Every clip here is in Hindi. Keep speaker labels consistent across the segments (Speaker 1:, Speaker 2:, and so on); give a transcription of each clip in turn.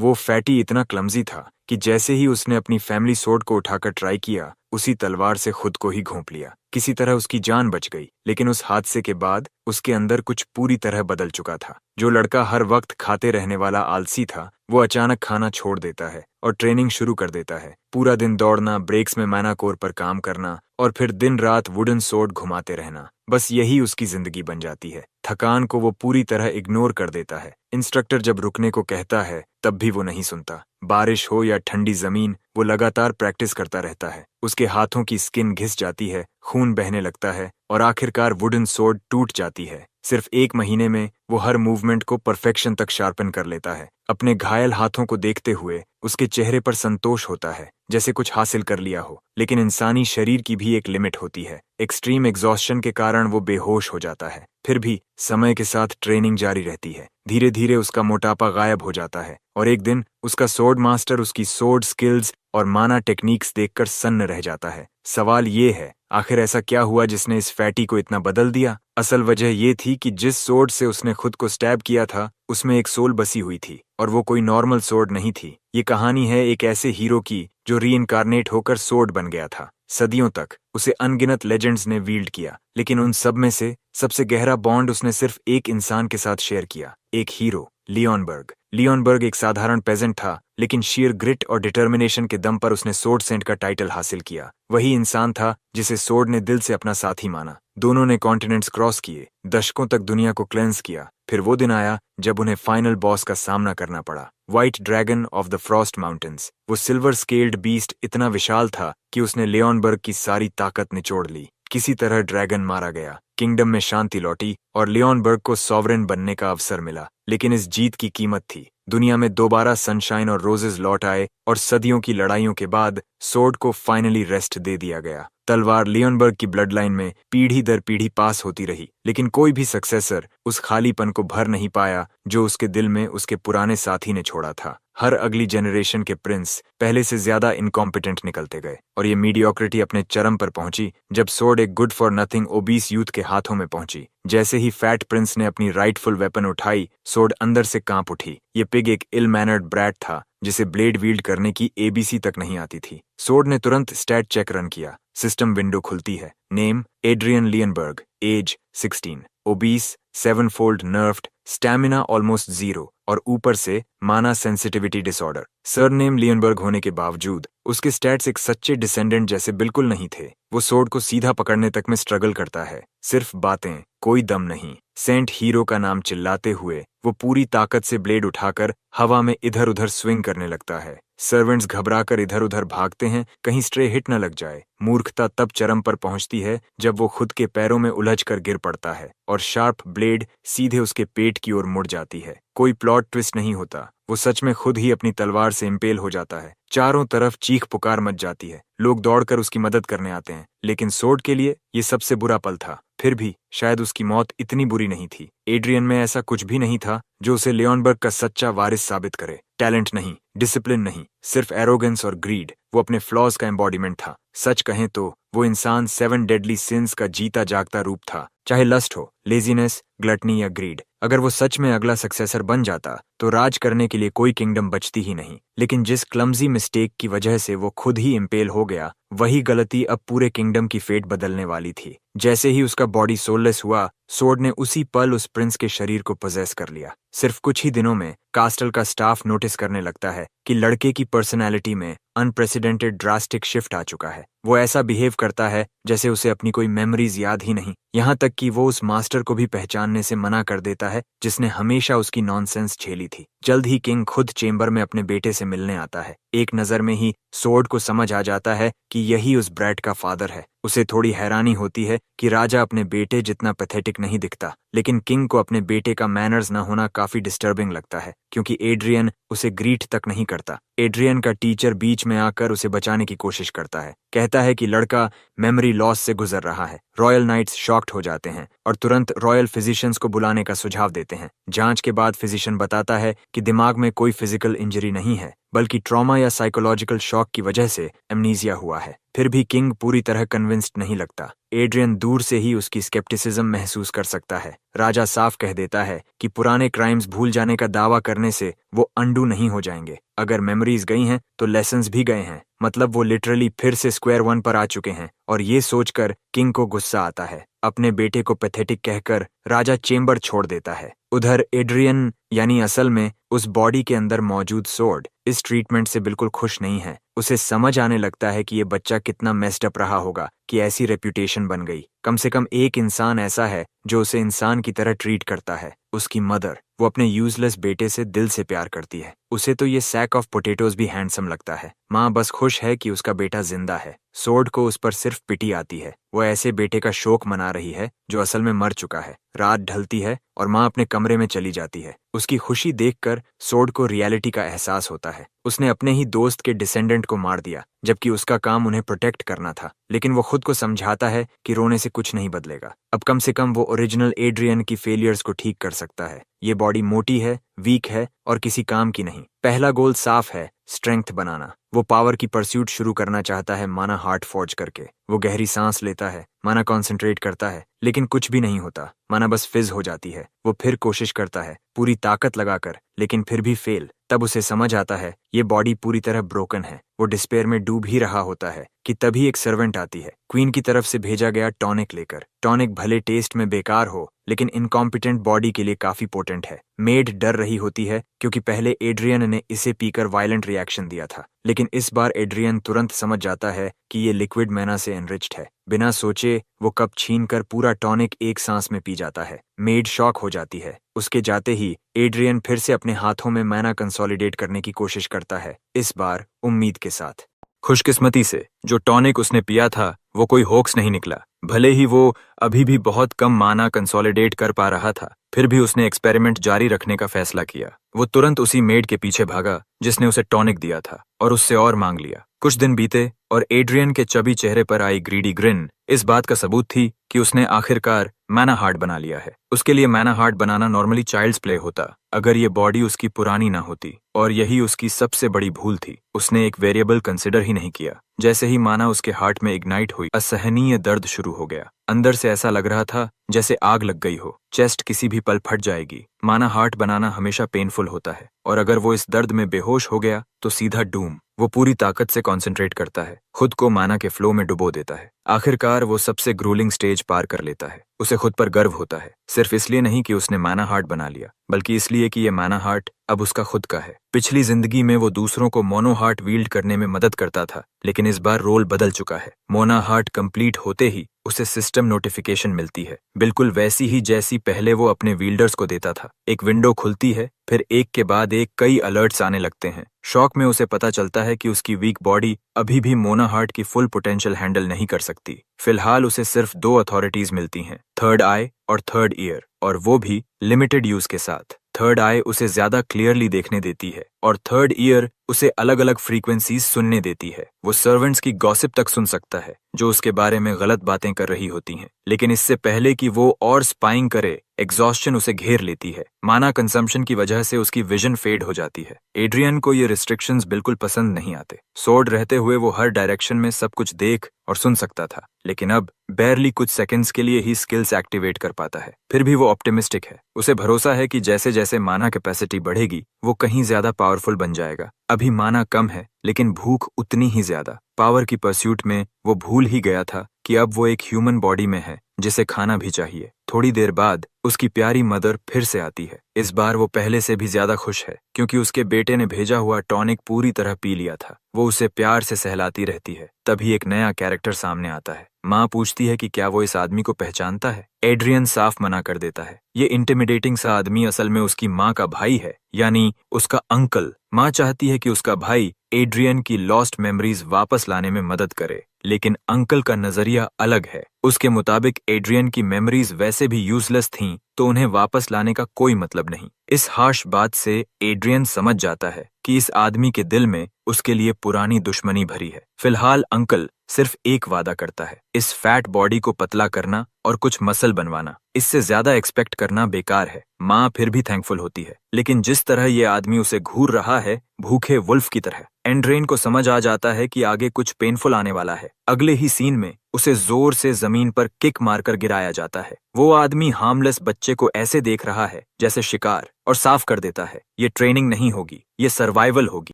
Speaker 1: वो फैटी इतना क्लमजी था कि जैसे ही उसने अपनी फैमिली सोर्ड को उठाकर ट्राई किया, उसी तलवार से खुद को ही घोंप लिया। किसी तरह उसकी जान बच गई, लेकिन उस हादसे के बाद उसके अंदर कुछ पूरी तरह बदल चुका था। जो लड़का हर वक्त खाते रहने वाला आलसी था, वो अचानक खाना छोड़ देता है और ट्रेनिंग शुरू कर देता है। पूरा दिन दौड़ना, ब्रेक्स में मैनाकोर पर काम करना और फिर दिन रात वुडन सोर्ड घुमाते रहना, बस यही उसकी जिंदगी बन जाती है। थकान को वो पूरी तरह इग्नोर कर देता है। इंस्ट्रक्टर जब रुकने को कहता है, तब भी वो नहीं सुनता। बारिश हो या ठंडी जमीन, वो लगातार प्रैक्टिस करता रहता है। उसके हाथों की स्किन घिस जाती है, खून बहने लगता है और आखिरकार वुडन सोर्ड टूट जाती है। सिर्फ 1 महीने में वो हर मूवमेंट को परफेक्शन तक शार्पन कर लेता है। अपने घायल हाथों को देखते हुए उसके चेहरे पर संतोष होता है, जैसे कुछ हासिल कर लिया हो। लेकिन इंसानी शरीर की भी एक लिमिट होती है। एक्सट्रीम एग्जॉस्शन के कारण वो बेहोश हो जाता है। फिर भी समय के साथ ट्रेनिंग जारी रहती है। धीरे धीरे उसका मोटापा गायब हो जाता है और एक दिन उसका सोर्ड मास्टर उसकी सोर्ड स्किल्स और माना टेक्निक्स देखकर सन्न रह जाता है। सवाल ये है, आखिर ऐसा क्या हुआ जिसने इस फैटी को इतना बदल दिया? असल वजह ये थी कि जिस सोर्ड से उसने खुद को स्टैब किया था, उसमें एक सोल बसी हुई थी और वो कोई नॉर्मल सोर्ड नहीं थी। ये कहानी है एक ऐसे हीरो की जो रीइंकारनेट होकर सोर्ड बन गया था। सदियों तक उसे अनगिनत लेजेंड्स ने वील्ड किया, लेकिन उन सब में से सबसे गहरा बॉन्ड उसने सिर्फ एक इंसान के साथ शेयर किया, एक हीरो, लियोनबर्ग। लियोनबर्ग एक साधारण पेजेंट था, लेकिन शीयर ग्रिट और डिटर्मिनेशन के दम पर उसने सोर्ड सेंट का टाइटल हासिल किया। वही इंसान था जिसे सोर्ड ने दिल से अपना साथी माना। दोनों ने कॉन्टिनेंट्स क्रॉस किए, दशकों तक दुनिया को क्लेंस किया। फिर वो दिन आया जब उन्हें फाइनल बॉस का सामना करना पड़ा, white dragon of the Frost mountains. वो सिल्वर स्केल्ड बीस्ट इतना विशाल था कि उसने लियोनबर्ग की सारी ताकत निचोड़ ली। किसी तरह ड्रैगन मारा गया, किंगडम में शांति लौटी और लियोनबर्ग को सॉवरेन बनने का अवसर मिला। लेकिन इस जीत की कीमत थी, दुनिया में दोबारा सनशाइन और रोजेस लौट आए और सदियों की लड़ाइयों के बाद सोर्ड को फाइनली रेस्ट दे दिया गया। तलवार लियोनबर्ग की ब्लड लाइन में पीढ़ी दर पीढ़ी पास होती रही, लेकिन कोई भी सक्सेसर उस खालीपन को भर नहीं पाया जो उसके दिल में उसके पुराने साथी ने छोड़ा था। हर अगली जनरेशन के प्रिंस पहले से ज्यादा इनकॉम्पिटेंट निकलते गए और ये मीडियोक्रिटी अपने चरम पर पहुंची जब सोर्ड एक good for nothing obese youth के हाथों में पहुंची। जैसे ही फैट प्रिंस ने अपनी राइटफुल वेपन उठाई, सोर्ड अंदर से कांप उठी। ये पिग एक इल मैनर्ड ब्रैट था जिसे ब्लेड वील्ड करने की एबीसी तक नहीं आती थी। सोर्ड ने तुरंत स्टैट चेक रन किया। सिस्टम विंडो खुलती है। Name Adrian Lienberg, age 16, obese, 7-fold nerved, stamina almost 0 और ऊपर से माना सेंसिटिविटी डिसऑर्डर। सरनेम लियनबर्ग होने के बावजूद उसके स्टैट्स एक सच्चे डिसेंडेंट जैसे बिल्कुल नहीं थे। वो सोर्ड को सीधा पकड़ने तक में स्ट्रगल करता है, सिर्फ बातें, कोई दम नहीं। सेंट हीरो का नाम चिल्लाते हुए वो पूरी ताकत से ब्लेड उठाकर हवा में इधर उधर स्विंग करने लगता है। सर्वेंट्स घबराकर इधर उधर भागते हैं, कहीं स्ट्रे हिट न लग जाए। मूर्खता तब चरम पर पहुंचती है जब वो खुद के पैरों में उलझकर गिर पड़ता है और शार्प ब्लेड सीधे उसके पेट की ओर मुड़ जाती है। कोई प्लॉट ट्विस्ट नहीं होता, वो सच में खुद ही अपनी तलवार से इम्पेल हो जाता है। चारों तरफ चीख पुकार मच जाती है, लोग दौड़कर उसकी मदद करने आते हैं, लेकिन सोर्ड के लिए ये सबसे बुरा पल था। फिर भी शायद उसकी मौत इतनी बुरी नहीं थी। एड्रियन में ऐसा कुछ भी नहीं था जो उसे लियोनबर्ग का सच्चा वारिस साबित करे। टैलेंट नहीं, डिसिप्लिन नहीं, सिर्फ एरोगेंस और ग्रीड। वो अपने फ्लॉज का एम्बॉडीमेंट था। सच कहें तो वो इंसान 7 डेडली सिंस का जीता जागता रूप था, चाहे लस्ट हो, लेजीनेस, ग्लटनी या ग्रीड। अगर वो सच में अगला सक्सेसर बन जाता तो राज करने के लिए कोई किंगडम बचती ही नहीं। लेकिन जिस क्लमजी मिस्टेक की वजह से वो खुद ही इम्पेल हो गया, वही गलती अब पूरे किंगडम की फेट बदलने वाली थी। जैसे ही उसका बॉडी सोललेस हुआ, सोर्ड ने उसी पल उस प्रिंस के शरीर को पोजेस कर लिया। सिर्फ कुछ ही दिनों में कास्टल का स्टाफ नोटिस करने लगता है कि लड़के की पर्सनैलिटी में अनप्रेसिडेंटेड ड्रास्टिक शिफ्ट आ चुका है। वो ऐसा बिहेव करता है जैसे उसे अपनी कोई मेमोरीज याद ही नहीं। यहाँ तक कि वो उस मास्टर को भी पहचानने से मना कर देता है जिसने हमेशा उसकी नॉनसेंस झेली थी। जल्द ही किंग खुद चेंबर में अपने बेटे से मिलने आता है। एक नजर में ही सोर्ड को समझ आ जाता है कि यही उस ब्रैट का फादर है। उसे थोड़ी हैरानी होती है कि राजा अपने बेटे जितना पैथेटिक नहीं दिखता, लेकिन किंग को अपने बेटे का मैनर्स न होना काफी डिस्टर्बिंग लगता है, क्योंकि एड्रियन उसे ग्रीट तक नहीं करता। एड्रियन का टीचर बीच में आकर उसे बचाने की कोशिश करता है, कहता है कि लड़का मेमोरी लॉस से गुजर रहा है। रॉयल नाइट्स शॉक्ड हो जाते हैं और तुरंत रॉयल फिजिशियंस को बुलाने का सुझाव देते हैं। जांच के बाद फिजिशियन बताता है कि दिमाग में कोई फिजिकल इंजरी नहीं है, बल्कि ट्रॉमा या साइकोलॉजिकल शॉक की वजह से एमनीजिया हुआ है। फिर भी किंग पूरी तरह कन्विंस्ड नहीं लगता। एड्रियन दूर से ही उसकी स्केप्टिसिज्म महसूस कर सकता है। राजा साफ कह देता है कि पुराने क्राइम्स भूल जाने का दावा करने से वो अंडू नहीं हो जाएंगे। अगर मेमोरीज गई हैं तो लेसन्स भी गए हैं, मतलब वो लिटरली फिर से स्क्वायर वन पर आ चुके हैं। और ये सोचकर किंग को गुस्सा आता है। अपने बेटे को पैथेटिक कहकर राजा चेंबर छोड़ देता है। उधर एड्रियन यानी असल में उस बॉडी के अंदर मौजूद सोर्ड इस ट्रीटमेंट से बिल्कुल खुश नहीं है। उसे समझ आने लगता है कि ये बच्चा कितना मेस्ड अप रहा होगा कि ऐसी रेप्यूटेशन बन गई। कम से कम एक इंसान ऐसा है जो उसे इंसान की तरह ट्रीट करता है, उसकी मदर। वो अपने यूजलेस बेटे से दिल से प्यार करती है। उसे तो ये सैक ऑफ पोटैटोज भी हैंडसम लगता है। माँ बस खुश है कि उसका बेटा जिंदा है। सोर्ड को उस पर सिर्फ पिटी आती है। वो ऐसे बेटे का शोक मना रही है जो असल में मर चुका है। रात ढलती है और माँ अपने कमरे में चली जाती है। उसकी खुशी देखकर सोर्ड को रियलिटी का एहसास होता है। उसने अपने ही दोस्त के डिसेंडेंट को मार दिया, जबकि उसका काम उन्हें प्रोटेक्ट करना था। लेकिन वो खुद को समझाता है कि रोने से कुछ नहीं बदलेगा। अब कम से कम वो ओरिजिनल एड्रियन की फेलियर्स को ठीक कर सकता है। ये बॉडी मोटी है, वीक है और किसी काम की नहीं। पहला गोल साफ है, स्ट्रेंथ बनाना। वो पावर की परस्यूट शुरू करना चाहता है, माना हार्ट फॉर्ज करके। वो गहरी सांस लेता है, माना कॉन्सेंट्रेट करता है, लेकिन कुछ भी नहीं होता। माना बस फिज हो जाती है। वो फिर कोशिश करता है पूरी ताकत लगाकर, लेकिन फिर भी फेल। तब उसे समझ आता है ये बॉडी पूरी तरह ब्रोकन है। वो डिस्पेयर में डूब ही रहा होता है कि तभी एक सर्वेंट आती है, क्वीन की तरफ से भेजा गया टॉनिक लेकर। टॉनिक भले टेस्ट में बेकार हो, लेकिन इनकॉम्पिटेंट बॉडी के लिए काफी पोटेंट है। मेड डर रही होती है क्योंकि पहले एड्रियन ने इसे पीकर वायलेंट रिएक्शन दिया था, लेकिन इस बार एड्रियन तुरंत समझ जाता है कि ये लिक्विड मैना से एनरिच्ड है। बिना सोचे वो कप छीनकर पूरा टॉनिक एक सांस में पी जाता है। मेड शॉक हो जाती है। उसके जाते ही एड्रियन फिर से अपने हाथों में मैना कंसोलिडेट करने की कोशिश करता है, इस बार उम्मीद के साथ। खुशकिस्मती से जो टॉनिक उसने पिया था वो कोई होक्स नहीं निकला। भले ही वो अभी भी बहुत कम माना कंसोलिडेट कर पा रहा था, फिर भी उसने एक्सपेरिमेंट जारी रखने का फैसला किया। वो तुरंत उसी मेड के पीछे भागा जिसने उसे टॉनिक दिया था और उससे और मांग लिया। कुछ दिन बीते और एड्रियन के चबी चेहरे पर आई ग्रीडी ग्रिन इस बात का सबूत थी कि उसने आखिरकार मैना हार्ट बना लिया है। उसके लिए मैना हार्ट बनाना नॉर्मली चाइल्ड्स प्ले होता अगर ये बॉडी उसकी पुरानी ना होती, और यही उसकी सबसे बड़ी भूल थी। उसने एक वेरिएबल कंसिडर ही नहीं किया। जैसे ही माना उसके हार्ट में इग्नाइट हुई, असहनीय दर्द शुरू हो गया। अंदर से ऐसा लग रहा था जैसे आग लग गई हो। चेस्ट किसी भी पल फट जाएगी। माना हार्ट बनाना हमेशा पेनफुल होता है, और अगर वो इस दर्द में बेहोश हो गया तो सीधा डूम। वो पूरी ताकत से कॉन्सेंट्रेट करता है, खुद को माना के फ्लो में डुबो देता है। आखिरकार वो सबसे ग्रूलिंग स्टेज पार कर लेता है। उसे खुद पर गर्व होता है, सिर्फ इसलिए नहीं कि उसने मैना हार्ट बना लिया, बल्कि इसलिए कि ये मैना हार्ट अब उसका खुद का है। पिछली जिंदगी में वो दूसरों को मोनो हार्ट वील्ड करने में मदद करता था, लेकिन इस बार रोल बदल चुका है। मोना हार्ट कंप्लीट होते ही उसे सिस्टम नोटिफिकेशन मिलती है, बिल्कुल वैसी ही जैसी पहले वो अपने वील्डर्स को देता था। एक विंडो खुलती है, फिर एक के बाद एक कई अलर्ट्स आने लगते हैं। शॉक में उसे पता चलता है कि उसकी वीक बॉडी अभी भी मोना हार्ट की फुल पोटेंशियल हैंडल नहीं कर सकती। फिलहाल उसे सिर्फ 2 अथॉरिटीज मिलती हैं, थर्ड आई और थर्ड ईयर, और वो भी लिमिटेड यूज के साथ। थर्ड आई उसे ज्यादा क्लियरली देखने देती है और थर्ड ईयर उसे अलग अलग फ्रीक्वेंसीज सुनने देती है। वो सर्वेंट्स की गॉसिप तक सुन सकता है जो उसके बारे में गलत बातें कर रही होती हैं, लेकिन इससे पहले कि वो और स्पाइंग करे, एग्जॉस्शन उसे घेर लेती है। माना कंजम्पशन की वजह से उसकी विजन फेड हो जाती है। एड्रियन को ये रिस्ट्रिक्शंस बिल्कुल पसंद नहीं आते। सोर्ड रहते हुए वो हर डायरेक्शन में सब कुछ देख और सुन सकता था, लेकिन अब बैरली कुछ सेकंड्स के लिए ही स्किल्स एक्टिवेट कर पाता है। फिर भी वो ऑप्टिमिस्टिक है। उसे भरोसा है कि जैसे जैसे माना कैपेसिटी बढ़ेगी वो कहीं ज्यादा पावरफुल बन जाएगा। अभी माना कम है, लेकिन भूख उतनी ही ज्यादा। पावर की परस्यूट में वो भूल ही गया था कि अब वो एक ह्यूमन बॉडी में है जिसे खाना भी चाहिए। थोड़ी देर बाद उसकी प्यारी मदर फिर से आती है। इस बार वो पहले से भी ज्यादा खुश है क्योंकि उसके बेटे ने भेजा हुआ टॉनिक पूरी तरह पी लिया था। वो उसे प्यार से सहलाती रहती है। तभी एक नया कैरेक्टर सामने आता है। माँ पूछती है कि क्या वो इस आदमी को पहचानता है। एड्रियन साफ मना कर देता है। ये इंटिमिडेटिंग सा आदमी असल में उसकी माँ का भाई है, यानी उसका अंकल। माँ चाहती है कि उसका भाई एड्रियन की लॉस्ट मेमोरीज वापस लाने में मदद करे, लेकिन अंकल का नजरिया अलग है। उसके मुताबिक एड्रियन की मेमोरीज वैसे भी यूजलेस थीं, तो उन्हें वापस लाने का कोई मतलब नहीं। इस हार्श बात से एड्रियन समझ जाता है कि इस आदमी के दिल में उसके लिए पुरानी दुश्मनी भरी है। फिलहाल अंकल सिर्फ एक वादा करता है, इस फैट बॉडी को पतला करना और कुछ मसल बनवाना। इससे ज्यादा एक्सपेक्ट करना बेकार है। माँ फिर भी थैंकफुल होती है, लेकिन जिस तरह ये आदमी उसे घूर रहा है, भूखे वुल्फ की तरह, एंड्रेन को समझ आ जाता है कि आगे कुछ पेनफुल आने वाला है। अगले ही सीन में उसे जोर से जमीन पर किक मारकर गिराया जाता है। वो आदमी हार्मलेस बच्चे को ऐसे देख रहा है जैसे शिकार, और साफ कर देता है, ये ट्रेनिंग नहीं होगी, ये सर्वाइवल होगी।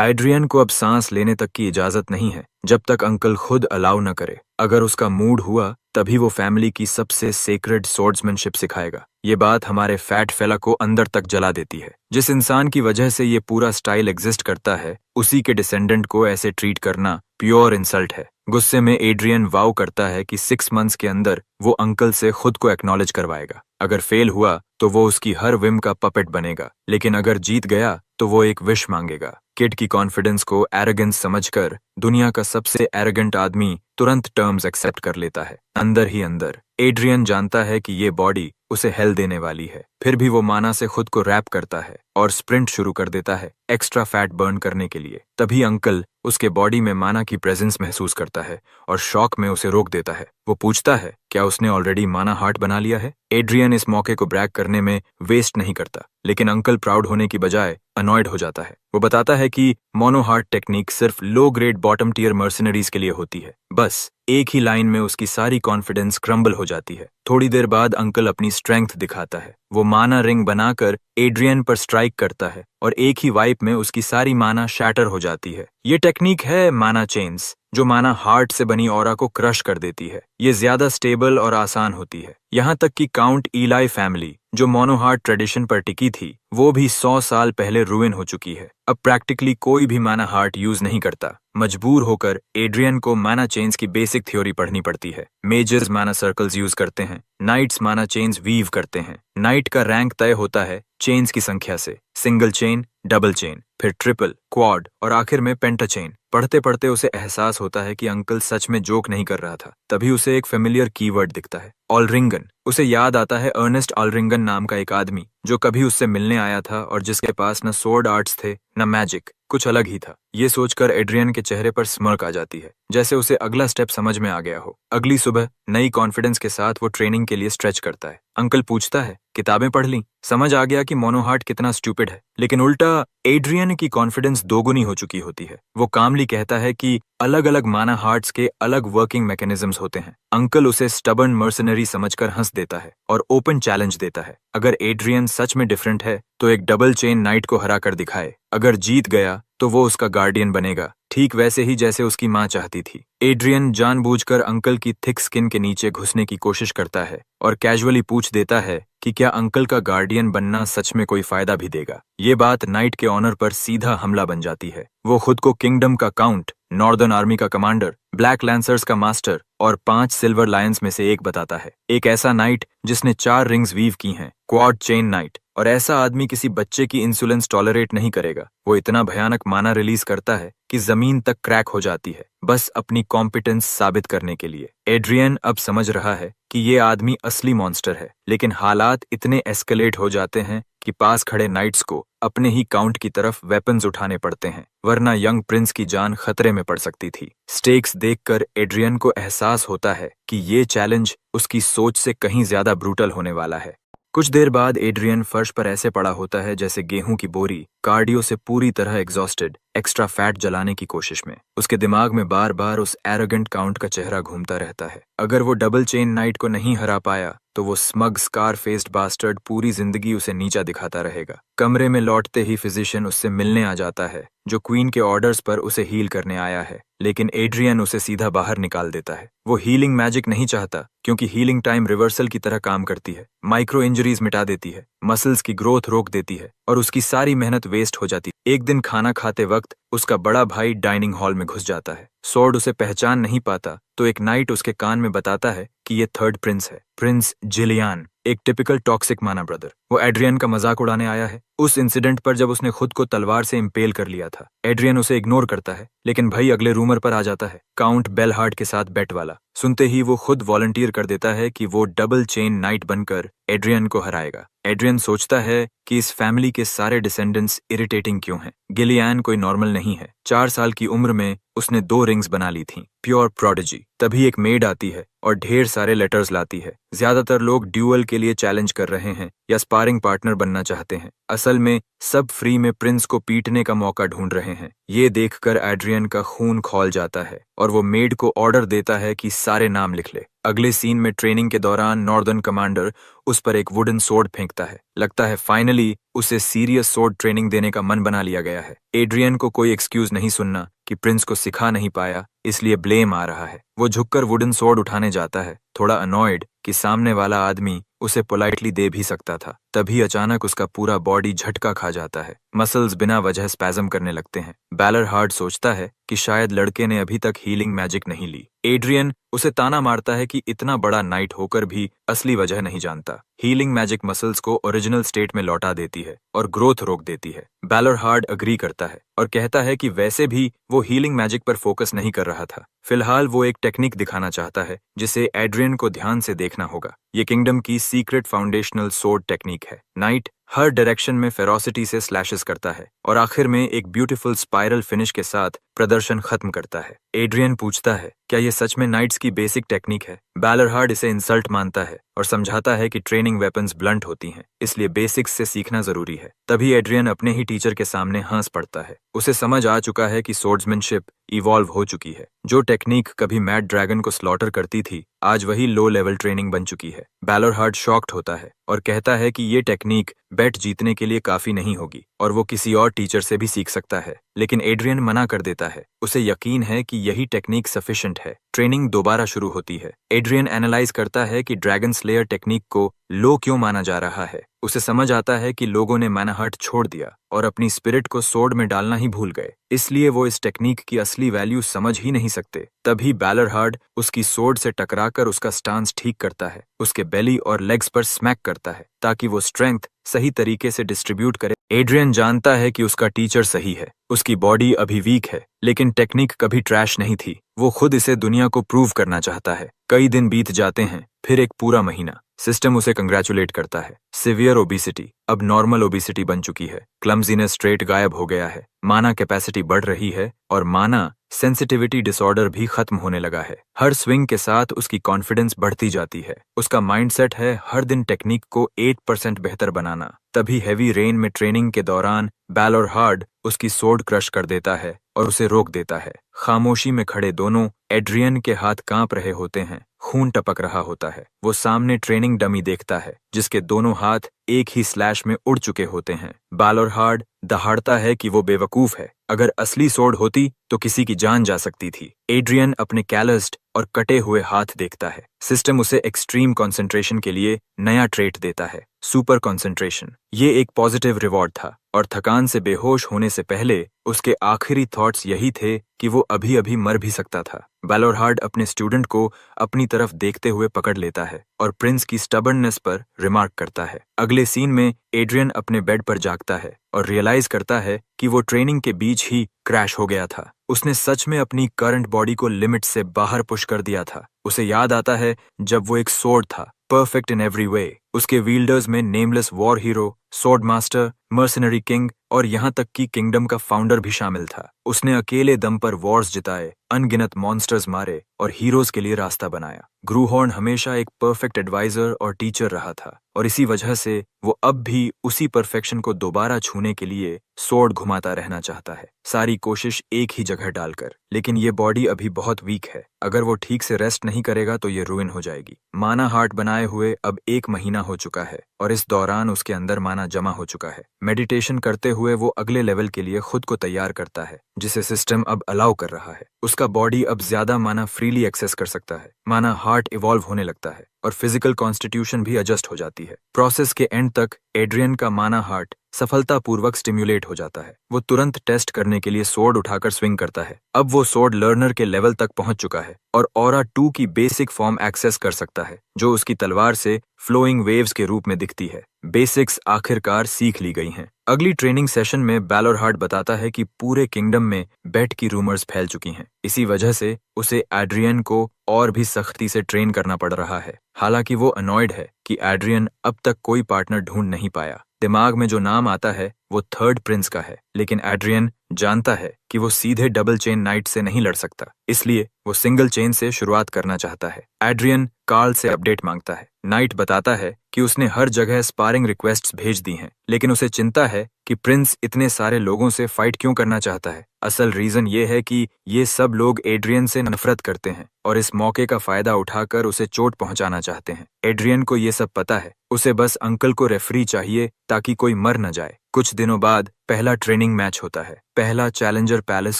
Speaker 1: एड्रियन को अब सांस लेने तक की इजाजत नहीं है जब तक अंकल खुद अलाउ न करे। अगर उसका मूड हुआ तभी वो फैमिली की सबसे सेक्रेड स्वॉर्ड्समैनशिप सिखाएगा। ये बात हमारे फैट फेला को अंदर तक जला देती है। जिस इंसान की वजह से ये पूरा स्टाइल एग्जिस्ट करता है, उसी के डिसेंडेंट को ऐसे ट्रीट करना प्योर इंसल्ट है। गुस्से में एड्रियन वाव करता है कि 6 मंथ्स के अंदर वो अंकल से खुद को एक्नॉलेज करवाएगा। अगर फेल हुआ तो वो उसकी हर विम का पपेट बनेगा, लेकिन अगर जीत गया तो वो एक विश मांगेगा। किड की कॉन्फिडेंस को एरोगेंस समझकर दुनिया का सबसे एरोगेंट आदमी तुरंत टर्म्स एक्सेप्ट कर लेता है। अंदर ही अंदर एड्रियन जानता है कि ये बॉडी उसे हेल देने वाली है, फिर भी वो माना से खुद को रैप करता है और स्प्रिंट शुरू कर देता है एक्स्ट्रा फैट बर्न करने के लिए। तभी अंकल उसके बॉडी में माना की प्रेजेंस महसूस करता है और शॉक में उसे रोक देता है। वो पूछता है क्या उसने ऑलरेडी माना हार्ट बना लिया है। एड्रियन इस मौके को ब्रैग करने में वेस्ट नहीं करता, लेकिन अंकल प्राउड होने की बजाय अनॉयड हो जाता है। वो बताता है कि मोनो हार्ट टेक्निक सिर्फ low grade bottom tier mercenaries के लिए होती है। बस एक ही लाइन में उसकी सारी कॉन्फिडेंस क्रम्बल हो जाती है। थोड़ी देर बाद अंकल अपनी स्ट्रेंथ दिखाता है। वो माना रिंग बनाकर एड्रियन पर स्ट्राइक करता है और एक ही वाइप में उसकी सारी माना शैटर हो जाती है। ये टेक्निक है माना चेन्स, जो माना हार्ट से बनी ऑरा को क्रश कर देती है। ये ज्यादा स्टेबल और आसान होती है। यहाँ तक कि काउंट ईलाई फैमिली, जो मोनोहार्ट ट्रेडिशन पर टिकी थी, वो भी 100 साल पहले रुइन हो चुकी है। अब प्रैक्टिकली कोई भी माना हार्ट यूज नहीं करता। मजबूर होकर एड्रियन को माना चेन्स की बेसिक थ्योरी पढ़नी पड़ती है। मेजर्स माना सर्कल्स यूज करते हैं, नाइट्स माना चेन्स वीव करते हैं। नाइट का रैंक तय होता है चेन्स की संख्या से, सिंगल चेन, डबल चेन, फिर ट्रिपल, क्वाड और आखिर में पेंटा चेन। पढ़ते पढ़ते उसे एहसास होता है कि अंकल सच में जोक नहीं कर रहा था। तभी उसे एक फेमिलियर कीवर्ड दिखता है, ऑलरिंगन। उसे याद आता है अर्नेस्ट ऑलरिंगन नाम का एक आदमी जो कभी उससे मिलने आया था और जिसके पास न स्वॉर्ड आर्ट्स थे न मैजिक, कुछ अलग ही था। ये सोचकर एड्रियन के चेहरे पर स्mirk आ जाती है, जैसे उसे अगला स्टेप समझ में आ गया हो। अगली सुबह नई कॉन्फिडेंस के साथ वो ट्रेनिंग के लिए स्ट्रेच करता है। अंकल पूछता है किताबें पढ़ ली, समझ आ गया कि मोनोहार्ट कितना स्टूपिड है। लेकिन उल्टा एड्रियन की कॉन्फिडेंस दोगुनी हो चुकी होती है। वो कामली कहता है कि अलग अलग माना हार्ट्स के अलग वर्किंग मैकेनिज्म्स होते हैं। अंकल उसे स्टबर्न मर्सनरी समझकर हंस देता है और ओपन चैलेंज देता है, अगर एड्रियन सच में डिफरेंट है तो एक डबल चेन नाइट को हरा कर दिखाए। अगर जीत गया तो वो उसका गार्डियन बनेगा, ठीक वैसे ही जैसे उसकी माँ चाहती थी। एड्रियन जानबूझकर अंकल की थिक स्किन के नीचे घुसने की कोशिश करता है और कैजुअली पूछ देता है कि क्या अंकल का गार्डियन बनना सच में कोई फायदा भी देगा। ये बात नाइट के ऑनर पर सीधा हमला बन जाती है। वो खुद को किंगडम का काउंट, नॉर्दर्न आर्मी का कमांडर, ब्लैक लैंसर्स का मास्टर और 5 सिल्वर लायंस में से एक बताता है। एक ऐसा नाइट जिसने 4 रिंग्स वीव की हैं, क्वाड चेन नाइट। और ऐसा आदमी किसी बच्चे की इंसुलेंस टॉलरेट नहीं करेगा। वो इतना भयानक माना रिलीज करता है कि जमीन तक क्रैक हो जाती है, बस अपनी कॉम्पिटेंस साबित करने के लिए। एड्रियन अब समझ रहा है कि ये आदमी असली मॉन्स्टर है, लेकिन हालात इतने एस्केलेट हो जाते हैं कि पास खड़े नाइट्स को अपने ही काउंट की तरफ वेपन्स उठाने पड़ते हैं, वरना यंग प्रिंस की जान खतरे में पड़ सकती थी। स्टेक्स देखकर एड्रियन को एहसास होता है कि ये चैलेंज उसकी सोच से कहीं ज्यादा ब्रूटल होने वाला है। कुछ देर बाद एड्रियन फर्श पर ऐसे पड़ा होता है जैसे गेहूं की बोरी, कार्डियो से पूरी तरह एग्जॉस्टेड, एक्स्ट्रा फैट जलाने की कोशिश में। उसके दिमाग में बार बार उस एरोगेंट काउंट का चेहरा घूमता रहता है। अगर वो डबल चेन नाइट को नहीं हरा पाया तो वो स्मग स्कार फेस्ड बास्टर्ड पूरी जिंदगी उसे नीचा दिखाता रहेगा। कमरे में लौटते ही फिजिशियन उससे मिलने आ जाता है, जो क्वीन के ऑर्डर्स पर उसे हील करने आया है, लेकिन एड्रियन उसे सीधा बाहर निकाल देता है। वो हीलिंग मैजिक नहीं चाहता, क्योंकि हीलिंग टाइम रिवर्सल की तरह काम करती है, माइक्रो इंजरीज मिटा देती है, मसल्स की ग्रोथ रोक देती है और उसकी सारी मेहनत वेस्ट हो जाती है। एक दिन खाना खाते वक्त उसका बड़ा भाई डाइनिंग हॉल में घुस जाता है। स्वॉर्ड उसे पहचान नहीं पाता तो एक नाइट उसके कान में बताता है कि ये थर्ड प्रिंस है, प्रिंस जिलियान, एक टिपिकल टॉक्सिक माना ब्रदर। वो एड्रियन का मजाक उड़ाने आया है, उस इंसिडेंट पर जब उसने खुद को तलवार से इम्पेल कर लिया था। एड्रियन उसे इग्नोर करता है, लेकिन भाई अगले रूमर पर आ जाता है, काउंट बेलहार्ट के साथ बेट वाला। सुनते ही वो खुद वॉलंटियर कर देता है कि वो डबल चेन नाइट बनकर एड्रियन को हराएगा। एड्रियन सोचता है कि इस फैमिली के सारे डिसेंडेंट्स इरिटेटिंग क्यों हैं। गिलियान कोई नॉर्मल नहीं है। 4 साल की उम्र में उसने 2 रिंग्स बना ली थीं, प्योर प्रोडिजी। तभी एक मेड आती है और ढेर सारे लेटर्स लाती है। ज्यादातर लोग ड्यूअल के लिए चैलेंज कर रहे हैं या स्पारिंग पार्टनर बनना चाहते हैं। असल में सब फ्री में प्रिंस को पीटने का मौका ढूंढ रहे हैं। ये देखकर एड्रियन का खून खौल जाता है और वो मेड को ऑर्डर देता है कि सारे नाम लिख ले। अगले सीन में ट्रेनिंग के दौरान नॉर्दर्न कमांडर उस पर एक वुडन सोर्ड फेंकता है। लगता है फाइनली उसे सीरियस सोर्ड ट्रेनिंग देने का मन बना लिया गया है। एड्रियन को कोई एक्सक्यूज नहीं सुनना कि प्रिंस को सिखा नहीं पाया, इसलिए ब्लेम आ रहा है। वो झुककर वुडन सोर्ड उठाने जाता है, थोड़ा अनॉयड कि सामने वाला आदमी उसे पोलाइटली दे भी सकता था। तभी अचानक उसका पूरा बॉडी झटका खा जाता है। मसल्स बिना वजह स्पैज़म करने लगते हैं। बैलरहार्ड सोचता है कि शायद लड़के ने अभी तक हीलिंग मैजिक नहीं ली। एड्रियन उसे ताना मारता है कि इतना बड़ा नाइट होकर भी असली वजह नहीं जानता। हीलिंग मैजिक मसल्स को ओरिजिनल स्टेट में लौटा देती है और ग्रोथ रोक देती है। बैलरहार्ड अग्री करता है और कहता है कि वैसे भी वो हीलिंग मैजिक पर फोकस नहीं कर रहा था। फिलहाल वो एक टेक्निक दिखाना चाहता है जिसे एड्रियन को ध्यान से देखना होगा। ये किंगडम की सीक्रेट फाउंडेशनल सोर्ड टेक्निक है। नाइट हर डायरेक्शन में फेरोसिटी से स्लैशेस करता है और आखिर में एक ब्यूटीफुल स्पाइरल फिनिश के साथ प्रदर्शन खत्म करता है। एड्रियन पूछता है, क्या ये सच में नाइट्स की बेसिक टेक्निक है? बैलरहार्ड इसे इंसल्ट मानता है और समझाता है कि ट्रेनिंग वेपन्स ब्लंट होती हैं, इसलिए बेसिक्स से सीखना जरूरी है। तभी एड्रियन अपने ही टीचर के सामने हंस पड़ता है। उसे समझ आ चुका है कि सोर्ड्समैनशिप इवॉल्व हो चुकी है। जो टेक्निक कभी मैड ड्रैगन को स्लॉटर करती थी, आज वही लो लेवल ट्रेनिंग बन चुकी है। बैलरहार्ड शॉक्ड होता है और कहता है कि ये टेक्निक बेट जीतने के लिए काफी नहीं होगी और वो किसी और टीचर से भी सीख सकता है। लेकिन एड्रियन मना कर देता है। उसे यकीन है कि यही टेक्निक सफिशिएंट है। ट्रेनिंग दोबारा शुरू होती है। एड्रियन एनालाइज करता है कि ड्रैगन स्लेयर टेक्निक को लो क्यों माना जा रहा है। उसे समझ आता है कि लोगों ने मैनाहर्ट छोड़ दिया और अपनी स्पिरिट को सोर्ड में डालना ही भूल गए, इसलिए वो इस टेक्निक की असली वैल्यू समझ ही नहीं सकते। तभी बैलरहार्ड उसकी सोर्ड से टकराकर उसका स्टांस ठीक करता है, उसके बेली और लेग्स पर स्मैक करता है ताकि वो स्ट्रेंथ सही तरीके से डिस्ट्रीब्यूट करे। एड्रियन जानता है कि उसका टीचर सही है। उसकी बॉडी अभी वीक है, लेकिन टेक्निक कभी ट्रैश नहीं थी। वो खुद इसे दुनिया को प्रूव करना चाहता है। कई दिन बीत जाते हैं, फिर एक पूरा महीना। सिस्टम उसे कंग्रेचुलेट करता है। सिवियर ओबिसिटी अब नॉर्मल ओबिसिटी बन चुकी है। क्लमजीनेस ट्रेट गायब हो गया है। माना कैपेसिटी बढ़ रही है और माना सेंसिटिविटी डिसऑर्डर भी खत्म होने लगा है। हर स्विंग के साथ उसकी कॉन्फिडेंस बढ़ती जाती है। उसका माइंडसेट है हर दिन टेक्निक को 8% बेहतर बनाना। तभी हैवी रेन में ट्रेनिंग के दौरान बैलरहार्ड उसकी सोर्ड क्रश कर देता है और उसे रोक देता है। खामोशी में खड़े दोनों एड्रियन के हाथ कांप रहे होते हैं, खून टपक रहा होता है। वो सामने ट्रेनिंग डमी देखता है जिसके दोनों हाथ एक ही स्लैश में उड़ चुके होते हैं। बैलरहार्ड दहाड़ता है कि वो बेवकूफ है। अगर असली सोर्ड होती तो किसी की जान जा सकती थी। एड्रियन अपने कैलस्ड और कटे हुए हाथ देखता है। सिस्टम उसे एक्सट्रीम कंसंट्रेशन के लिए नया ट्रेट देता है, सुपर कंसंट्रेशन। ये एक पॉजिटिव रिवॉर्ड था और थकान से बेहोश होने से पहले उसके आखिरी थॉट्स यही थे कि वो अभी अभी मर भी सकता था। बैलरहार्ड अपने स्टूडेंट को अपनी तरफ देखते हुए पकड़ लेता है और प्रिंस की स्टबर्ननेस पर रिमार्क करता है। अगले सीन में एड्रियन अपने बेड पर जागता है और रियलाइज करता है कि वो ट्रेनिंग के बीच ही क्रैश हो गया था। उसने सच में अपनी करंट बॉडी को लिमिट से बाहर पुश कर दिया था। उसे याद आता है जब वो एक सोर्ड था, परफेक्ट इन एवरी वे। उसके विल्डर्स में nameless war hero, sword master, mercenary king और यहाँ तक कि किंगडम का फाउंडर भी शामिल था। उसने अकेले दम पर वॉर्स जिताए, अनगिनत मॉन्स्टर्स मारे और हीरोज के लिए रास्ता बनाया। ग्रूहॉर्न हमेशा एक परफेक्ट एडवाइजर और टीचर रहा था और इसी वजह से वो अब भी उसी परफेक्शन को दोबारा छूने के लिए सोर्ड घुमाता रहना चाहता है, सारी कोशिश एक ही जगह डालकर। लेकिन ये बॉडी अभी बहुत वीक है। अगर वो ठीक से रेस्ट नहीं करेगा तो ये रुइन हो जाएगी। माना हार्ट बनाए हुए अब 1 महीना हो चुका है और इस दौरान उसके अंदर माना जमा हो चुका है। मेडिटेशन करते हुए वो अगले लेवल के लिए खुद को तैयार करता है, जिसे सिस्टम अब अलाउ कर रहा है। उसका बॉडी अब ज्यादा माना फ्रीली एक्सेस कर सकता है। माना हार्ट इवॉल्व होने लगता है और फिजिकल कॉन्स्टिट्यूशन भी एडजस्ट हो जाती है। प्रोसेस के एंड तक एड्रियन का माना हार्ट सफलतापूर्वक स्टिम्युलेट हो जाता है। वो तुरंत टेस्ट करने के लिए सोर्ड उठाकर स्विंग करता है। अब वो सोर्ड लर्नर के लेवल तक पहुंच चुका है और ऑरा 2 की बेसिक फॉर्म एक्सेस कर सकता है, जो उसकी तलवार से फ्लोइंग वेव्स के रूप में दिखती है। बेसिक्स आखिरकार सीख ली गई हैं। अगली ट्रेनिंग सेशन में बैलरहार्ड बताता है कि पूरे किंगडम में बेट की रूमर्स फैल चुकी हैं। इसी वजह से उसे एड्रियन को और भी सख्ती से ट्रेन करना पड़ रहा है। हालांकि वो अनॉयड है कि एड्रियन अब तक कोई पार्टनर ढूंढ नहीं पाया। दिमाग में जो नाम आता है वो थर्ड प्रिंस का है, लेकिन एड्रियन जानता है कि वो सीधे डबल चेन नाइट से नहीं लड़ सकता, इसलिए वो सिंगल चेन से शुरुआत करना चाहता है। एड्रियन कार्ल से अपडेट मांगता है। नाइट बताता है कि उसने हर जगह स्पारिंग रिक्वेस्ट्स भेज दी हैं, लेकिन उसे चिंता है कि प्रिंस इतने सारे लोगों से फाइट क्यों करना चाहता है। असल रीजन ये है कि ये सब लोग एड्रियन से नफरत करते हैं और इस मौके का फायदा उठाकर उसे चोट पहुंचाना चाहते हैं। एड्रियन को ये सब पता है, उसे बस अंकल को रेफरी चाहिए ताकि कोई मर न जाए। कुछ दिनों बाद पहला ट्रेनिंग मैच होता है। पहला चैलेंजर पैलेस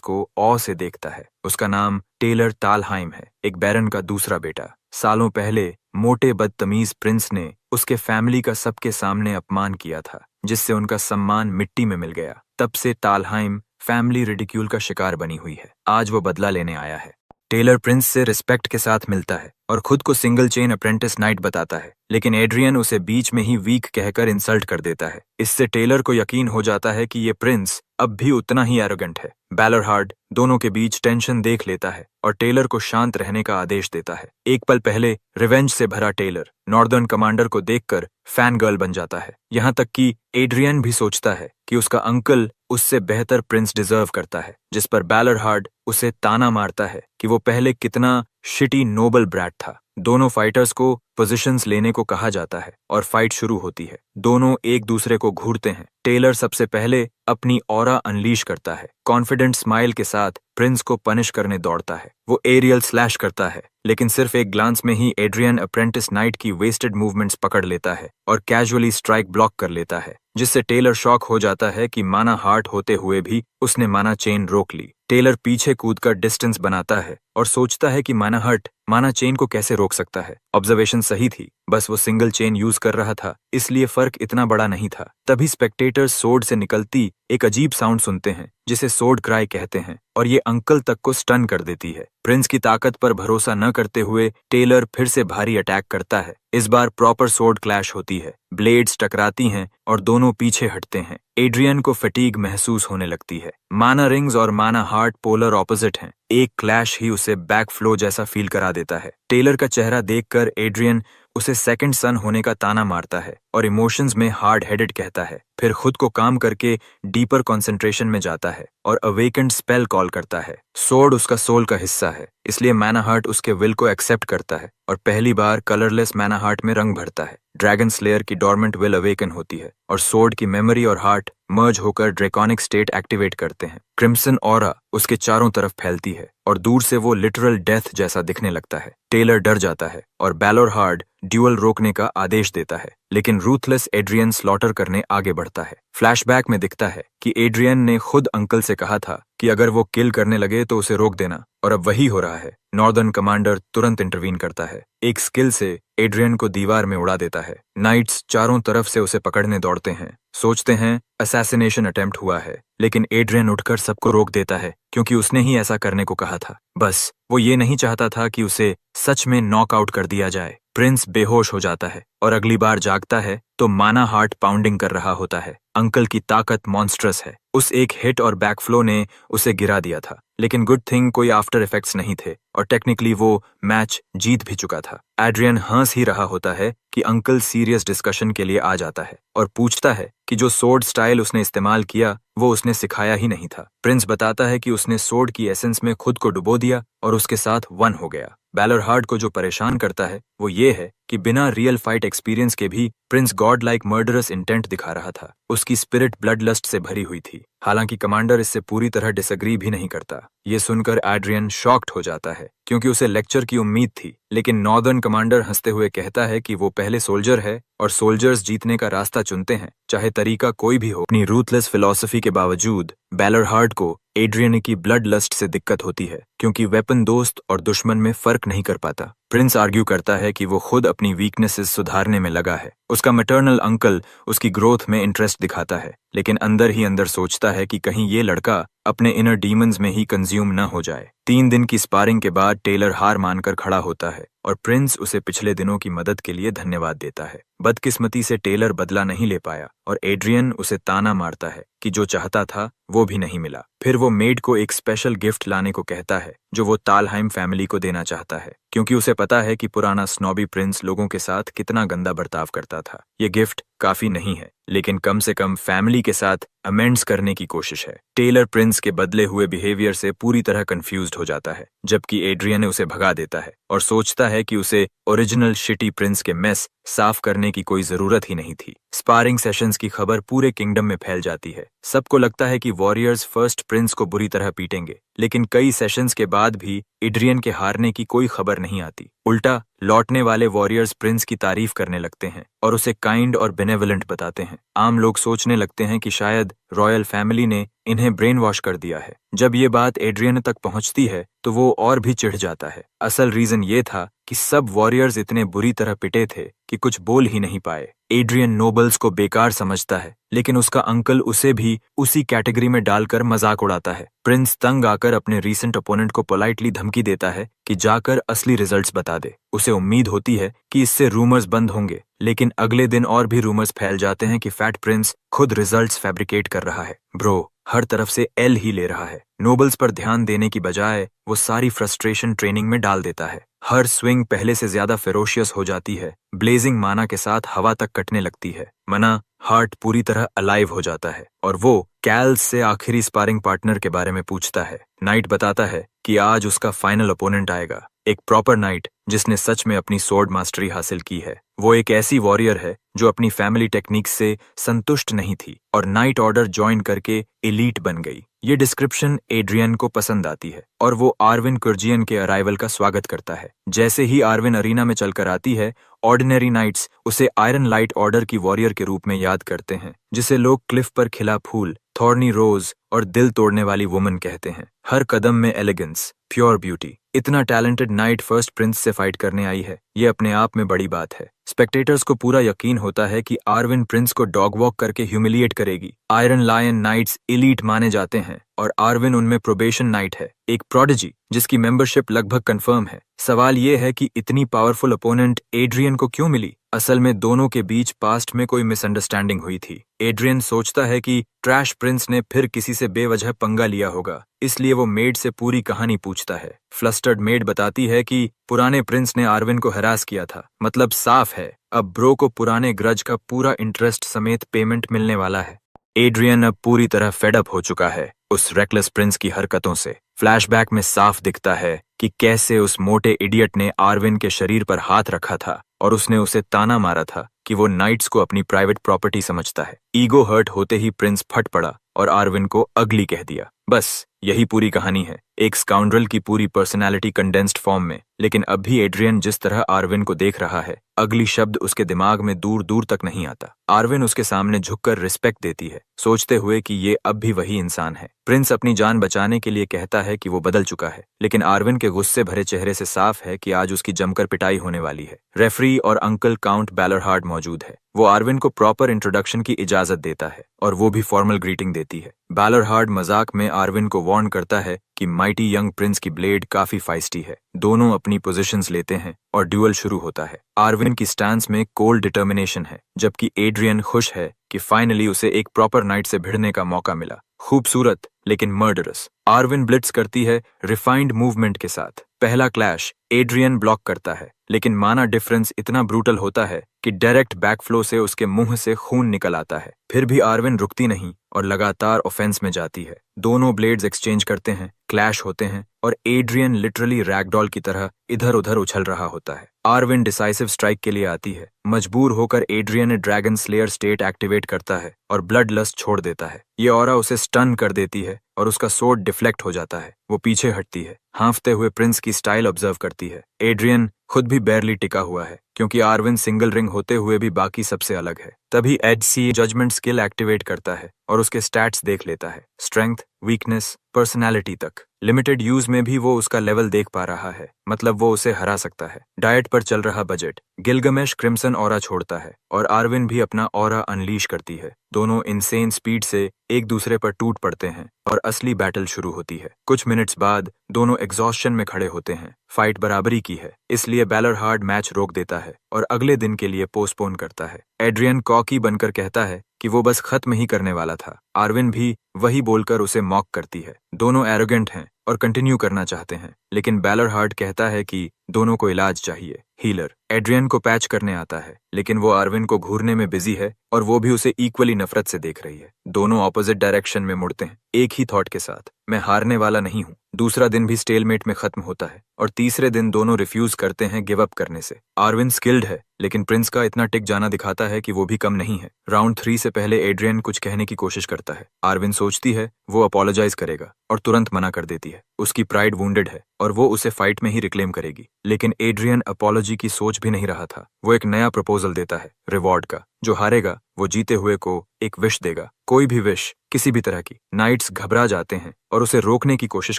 Speaker 1: को ऑ से देखता है। उसका नाम टेलर तालहाइम है, एक बैरन का दूसरा बेटा। सालों पहले मोटे बदतमीज प्रिंस ने उसके फैमिली का सबके सामने अपमान किया था, जिससे उनका सम्मान मिट्टी में मिल गया। तब से तालहाइम फैमिली रिडिक्यूल का शिकार बनी हुई है। आज वो बदला लेने आया है। टेलर प्रिंस से रिस्पेक्ट के साथ मिलता है और खुद को सिंगल चेन अप्रेंटिस नाइट बताता है, लेकिन एड्रियन उसे बीच में ही वीक कहकर इंसल्ट कर देता है। इससे टेलर को यकीन हो जाता है कि ये प्रिंस अब भी उतना ही एरोगेंट है। बैलरहार्ड दोनों के बीच टेंशन देख लेता है और टेलर को शांत रहने का आदेश देता है। एक पल पहले रिवेंज से भरा टेलर नॉर्दर्न कमांडर को देखकर फैन गर्ल बन जाता है। यहाँ तक कि एड्रियन भी सोचता है कि उसका अंकल उससे बेहतर प्रिंस डिजर्व करता है, जिस पर बैलरहार्ड उसे ताना मारता है कि वो पहले कितना शिटी नोबल ब्रैट था। दोनों फाइटर्स को पोजीशंस लेने को कहा जाता है और फाइट शुरू होती है। दोनों एक दूसरे को घूरते हैं। टेलर सबसे पहले अपनी ऑरा अनलीश करता है। कॉन्फिडेंट स्माइल के साथ प्रिंस को पनिश करने दौड़ता है। वो एरियल स्लैश करता है, लेकिन सिर्फ एक ग्लांस में ही एड्रियन अप्रेंटिस नाइट की वेस्टेड मूवमेंट्स पकड़ लेता है और कैजुअली स्ट्राइक ब्लॉक कर लेता है, जिससे टेलर शॉक हो जाता है कि माना हार्ट होते हुए भी उसने माना चेन रोक ली। टेलर पीछे कूदकर डिस्टेंस बनाता है और सोचता है कि माना हर्ट माना चेन को कैसे रोक सकता है। ऑब्जर्वेशन सही थी, बस वो सिंगल चेन यूज कर रहा था, इसलिए फर्क इतना बड़ा नहीं था। तभी स्पेक्टेटर्स सोर्ड से निकलती एक अजीब साउंड सुनते हैं, जिसे सोर्ड क्राई कहते हैं, और ये अंकल तक को स्टन कर देती है। प्रिंस की ताकत पर भरोसा न करते हुए टेलर फिर से भारी अटैक करता है। इस बार प्रॉपर सोर्ड क्लैश होती है। ब्लेड्स टकराती हैं और दोनों पीछे हटते हैं। एड्रियन को फटीग महसूस होने लगती है। माना रिंग्स और माना हार्ट पोलर ऑपोजिट हैं। एक क्लैश ही उसे बैक फ्लो जैसा फील करा देता है। टेलर का चेहरा देखकर एड्रियन उसे सेकंड सन होने का ताना मारता है और इमोशंस में हार्ड हेडेड कहता है। फिर खुद को काम करके डीपर कंसंट्रेशन में जाता है और अवेकेंड स्पेल कॉल करता है। सोर्ड उसका सोल का हिस्सा है, इसलिए मैना हार्ट उसके विल को एक्सेप्ट करता है और पहली बार कलरलेस मैना हार्ट में रंग भरता है। ड्रैगन स्लेयर की डॉर्मेंट विल अवेकन होती है और सोर्ड की मेमोरी और हार्ट मर्ज होकर ड्रैकोनिक स्टेट एक्टिवेट करते हैं। क्रिम्सन ऑरा उसके चारों तरफ फैलती है और दूर से वो लिटरल डेथ जैसा दिखने लगता है। टेलर डर जाता है और बैलरहार्ड ड्यूअल रोकने का आदेश देता है, लेकिन रूथलेस एड्रियन स्लॉटर करने आगे बढ़ता है। फ्लैशबैक में दिखता है कि एड्रियन ने खुद अंकल से कहा था कि अगर वो किल करने लगे तो उसे रोक देना, और अब वही हो रहा है। नॉर्दर्न कमांडर तुरंत इंटरवीन करता है। एक स्किल से एड्रियन को दीवार में उड़ा देता है। नाइट्स चारों तरफ से उसे पकड़ने दौड़ते हैं। सोचते हैं असैसिनेशन अटेम्प्ट हुआ है, लेकिन एड्रियन उठकर सबको रोक देता है, क्योंकि उसने ही ऐसा करने को कहा था। बस वो ये नहीं चाहता था कि उसे सच में नॉकआउट कर दिया जाए। प्रिंस बेहोश हो जाता है और अगली बार जागता है तो माना हार्ट पाउंडिंग कर रहा होता है। अंकल की ताकत मॉन्स्ट्रस है। उस एक हिट और बैकफ्लो ने उसे गिरा दिया था, लेकिन गुड थिंग कोई आफ्टर इफेक्ट्स नहीं थे और टेक्निकली वो मैच जीत भी चुका था। एड्रियन हंस ही रहा होता है कि अंकल सीरियस डिस्कशन के लिए आ जाता है और पूछता है कि जो सोर्ड स्टाइल उसने इस्तेमाल किया वो उसने सिखाया ही नहीं था। प्रिंस बताता है कि उसने सोर्ड की एसेंस में खुद को डुबो दिया और उसके साथ वन हो गया। बैलरहार्ड को जो परेशान करता है वो ये है कि बिना रियल फाइट एक्सपीरियंस के भी Prince God like murderous intent दिखा रहा था। उसकी स्पिरिट ब्लड लस्ट से भरी हुई थी। हालांकि कमांडर इससे पूरी तरह डिसएग्री भी नहीं करता। ये सुनकर एड्रियन शॉक्ड हो जाता है, क्योंकि उसे लेक्चर की उम्मीद थी, लेकिन नॉर्दर्न कमांडर हंसते हुए कहता है कि वो पहले सोल्जर है और सोल्जर्स जीतने का रास्ता चुनते हैं, चाहे तरीका कोई भी हो। अपनी रूथलेस फिलॉसफी के बावजूद बैलरहार्ड को एड्रियन की ब्लड लस्ट से दिक्कत होती है, क्योंकि वेपन दोस्त और दुश्मन में फर्क नहीं कर पाता। प्रिंस आर्ग्यू करता है कि वो खुद अपनी वीकनेसेस सुधारने में लगा है। उसका मैटरनल अंकल उसकी ग्रोथ में इंटरेस्ट दिखाता है, लेकिन अंदर ही अंदर सोचता है कि कहीं ये लड़का अपने इनर डीमंस में ही कंज्यूम न हो जाए। 3 दिन की स्पारिंग के बाद टेलर हार मानकर खड़ा होता है और प्रिंस उसे पिछले दिनों की मदद के लिए धन्यवाद देता है। बदकिस्मती से टेलर बदला नहीं ले पाया और एड्रियन उसे ताना मारता है कि जो चाहता था वो भी नहीं मिला। फिर वो मेड को एक स्पेशल गिफ्ट लाने को कहता है जो वो तालहाइम फैमिली को देना चाहता है, क्योंकि उसे पता है कि पुराना स्नॉबी प्रिंस लोगों के साथ कितना गंदा बर्ताव करता था। ये गिफ्ट काफी नहीं है, लेकिन कम से कम फैमिली के साथ अमेंड्स करने की कोशिश है। टेलर प्रिंस के बदले हुए बिहेवियर से पूरी तरह कंफ्यूज्ड हो जाता है, जबकि एड्रियन उसे भगा देता है और सोचता है कि उसे ओरिजिनल शिटी प्रिंस के मेस साफ करने की कोई जरूरत ही नहीं थी। स्पारिंग सेशंस की खबर पूरे किंगडम में फैल जाती है। सबको लगता है कि वॉरियर्स फर्स्ट प्रिंस को बुरी तरह पीटेंगे, लेकिन कई सेशंस के बाद भी एड्रियन के हारने की कोई खबर नहीं आती। उल्टा लौटने वाले वॉरियर्स प्रिंस की तारीफ करने लगते हैं और उसे काइंड और बेनेवलेंट बताते हैं। आम लोग सोचने लगते हैं कि शायद रॉयल फैमिली ने इन्हें ब्रेन वॉश कर दिया है। जब ये बात एड्रियन तक पहुंचती है तो वो और भी चिढ़ जाता है। असल रीजन ये था कि सब वॉरियर्स इतने बुरी तरह पिटे थे कि कुछ बोल ही नहीं पाए। एड्रियन नोबल्स को बेकार समझता है, लेकिन उसका अंकल उसे भी उसी कैटेगरी में डालकर मजाक उड़ाता है। प्रिंस तंग आकर अपने रीसेंट ओपोनेंट को पोलाइटली धमकी देता है कि जाकर असली रिजल्ट्स बता दे। उसे उम्मीद होती है कि इससे रूमर्स बंद होंगे, लेकिन अगले दिन और भी रूमर्स फैल जाते हैं कि फैट प्रिंस खुद रिजल्ट्स फैब्रिकेट कर रहा है। ब्रो हर तरफ से एल ही ले रहा है। नोबल्स पर ध्यान देने की बजाय वो सारी फ्रस्ट्रेशन ट्रेनिंग में डाल देता है। हर स्विंग पहले से ज्यादा फेरोशियस हो जाती है। ब्लेजिंग माना के साथ हवा तक कटने लगती है। मना हार्ट पूरी तरह अलाइव हो जाता है और वो कैल्स से आखिरी स्पारिंग पार्टनर के बारे में पूछता है। नाइट बताता है कि आज उसका फाइनल ओपोनेंट आएगा, एक प्रॉपर नाइट जिसने सच में अपनी स्वॉर्ड मास्टरी हासिल की है। वो एक ऐसी वॉरियर है जो अपनी फैमिली टेक्निक्स से संतुष्ट नहीं थी और नाइट ऑर्डर ज्वाइन करके एलीट बन गई। ये डिस्क्रिप्शन एड्रियन को पसंद आती है और वो आर्विन कुर्जियन के अराइवल का स्वागत करता है। जैसे ही आर्विन अरीना में चलकर आती है, ऑर्डिनरी नाइट्स उसे आयरन लाइट ऑर्डर की वॉरियर के रूप में याद करते हैं, जिसे लोग क्लिफ पर खिला फूल, थॉर्नी रोज और दिल तोड़ने वाली वुमन कहते हैं। हर कदम में एलिगेंस, प्योर ब्यूटी। इतना टैलेंटेड नाइट फर्स्ट प्रिंस से फाइट करने आई है, ये अपने आप में बड़ी बात है। स्पेक्टेटर्स को पूरा यकीन होता है कि आर्विन प्रिंस को डॉग वॉक करके ह्यूमिलिएट करेगी। आयरन लायन नाइट्स एलीट माने जाते हैं और आर्विन उनमें प्रोबेशन नाइट है, एक प्रोडिजी जिसकी मेंबरशिप लगभग कंफर्म है। सवाल ये है कि इतनी पावरफुल ओपोनेंट एड्रियन को क्यों मिली? असल में दोनों के बीच पास्ट में कोई मिसअंडरस्टैंडिंग हुई थी। एड्रियन सोचता है कि ट्रैश प्रिंस ने फिर किसी से बेवजह पंगा लिया होगा, इसलिए वो मेड से पूरी कहानी पूछता है। फ्लस्टर्ड मेड बताती है कि पुराने प्रिंस ने आर्विन को हरास किया था। मतलब साफ है, अब ब्रो को पुराने ग्रज का पूरा इंटरेस्ट समेत पेमेंट मिलने वाला है। एड्रियन अब पूरी तरह फेडअप हो चुका है उस रेकलेस प्रिंस की हरकतों से। फ्लैशबैक में साफ दिखता है कि कैसे उस मोटे इडियट ने आर्विन के शरीर पर हाथ रखा था और उसने उसे ताना मारा था कि वो नाइट्स को अपनी प्राइवेट प्रॉपर्टी समझता है। ईगो हर्ट होते ही प्रिंस फट पड़ा और आर्विन को अगली कह दिया। बस यही पूरी कहानी है, एक स्काउंड्रल की पूरी पर्सनैलिटी कंडेंस्ड फॉर्म में। लेकिन अब भी एड्रियन जिस तरह आर्विन को देख रहा है, अगली शब्द उसके दिमाग में दूर दूर तक नहीं आता। आर्विन उसके सामने झुककर रिस्पेक्ट देती है, सोचते हुए कि ये अब भी वही इंसान है। प्रिंस अपनी जान बचाने के लिए कहता है कि वो बदल चुका है, लेकिन आर्विन के गुस्से भरे चेहरे से साफ है कि आज उसकी जमकर पिटाई होने वाली है। रेफरी और अंकल काउंट बैलरहार्ड मौजूद है। वो आर्विन को प्रॉपर इंट्रोडक्शन की इजाजत देता है और वो भी फॉर्मल ग्रीटिंग देती है। बैलरहार्ड मजाक में आर्विन को वार्न करता है कि माइटी यंग प्रिंस की ब्लेड काफी फाइस्टी है। दोनों अपनी पोजीशंस लेते हैं और ड्यूअल शुरू होता है। आर्विन की स्टैंस में कोल्ड डिटर्मिनेशन है, जबकि एड्रियन खुश है कि फाइनली उसे एक प्रॉपर नाइट से भिड़ने का मौका मिला। खूबसूरत लेकिन मर्डरस। आर्विन ब्लिट्स करती है रिफाइंड मूवमेंट के साथ। पहला क्लैश एड्रियन ब्लॉक करता है, लेकिन माना डिफरेंस इतना ब्रूटल होता है कि डायरेक्ट बैकफ्लो से उसके मुंह से खून निकल आता है। फिर भी आर्विन रुकती नहीं और लगातार ऑफेंस में जाती है। दोनों ब्लेड्स एक्सचेंज करते हैं, क्लैश होते हैं और एड्रियन लिटरली रैगडॉल की तरह इधर उधर उछल रहा होता है। आर्विन डिसाइसिव स्ट्राइक के लिए आती है। मजबूर होकर एड्रियन ने ड्रैगन स्लेयर स्टेट एक्टिवेट करता है और ब्लड लस्ट छोड़ देता है। ये ऑरा उसे स्टन कर देती है और उसका सोर्ड डिफ्लेक्ट हो जाता है। वो पीछे हटती है, हाँफते हुए प्रिंस की स्टाइल ऑब्जर्व करती है। एड्रियन खुद भी बैरली टिका हुआ है, क्योंकि आर्विन सिंगल रिंग होते हुए भी बाकी सबसे अलग है। तभी एड सी जजमेंट स्किल एक्टिवेट करता है और उसके स्टैट्स देख लेता है, स्ट्रेंथ, वीकनेस, पर्सनैलिटी तक। लिमिटेड यूज में भी वो उसका लेवल देख पा रहा है, मतलब वो उसे हरा सकता है। डाइट पर चल रहा बजट। गिलगमेश क्रिम्सन ऑरा छोड़ता है और आर्विन भी अपना ऑरा अनलीश करती है। दोनों इनसेन स्पीड से एक दूसरे पर टूट पड़ते हैं और असली बैटल शुरू होती है। कुछ मिनट्स बाद दोनों एग्जॉस्शन में खड़े होते हैं। फाइट बराबरी की है, इसलिए बैलरहार्ड मैच रोक देता है और अगले दिन के लिए पोस्टपोन करता है। एड्रियन कॉकी बनकर कहता है कि वो बस खत्म ही करने वाला था। आर्विन भी वही बोलकर उसे मॉक करती है। दोनों एरोगेंट हैं और कंटिन्यू करना चाहते हैं, लेकिन बैलरहार्ड कहता है कि दोनों को इलाज चाहिए। हीलर एड्रियन को पैच करने आता है, लेकिन वो आर्विन को घूरने में बिजी है और वो भी उसे इक्वली नफरत से देख रही है। दोनों ऑपोजिट डायरेक्शन में मुड़ते हैं, एक ही थॉट के साथ, मैं हारने वाला नहीं हूँ। दूसरा दिन भी स्टेलमेट में खत्म होता है और तीसरे दिन दोनों रिफ्यूज करते हैं गिव अप करने से। आर्विन स्किल्ड है, लेकिन प्रिंस का इतना टिक जाना दिखाता है कि वो भी कम नहीं है। राउंड 3 से पहले एड्रियन कुछ कहने की कोशिश करता है। आर्विन सोचती है वो अपोलोजाइज करेगा और तुरंत मना कर देती है। उसकी प्राइड वुंडेड है और वो उसे फाइट में ही रिक्लेम करेगी। लेकिन एड्रियन अपोलॉजी की सोच भी नहीं रहा था। वो एक नया प्रपोजल देता है रिवॉर्ड का। जो हारेगा वो जीते हुए को एक विश देगा, कोई भी विश, किसी भी तरह की। नाइट्स घबरा जाते हैं और उसे रोकने की कोशिश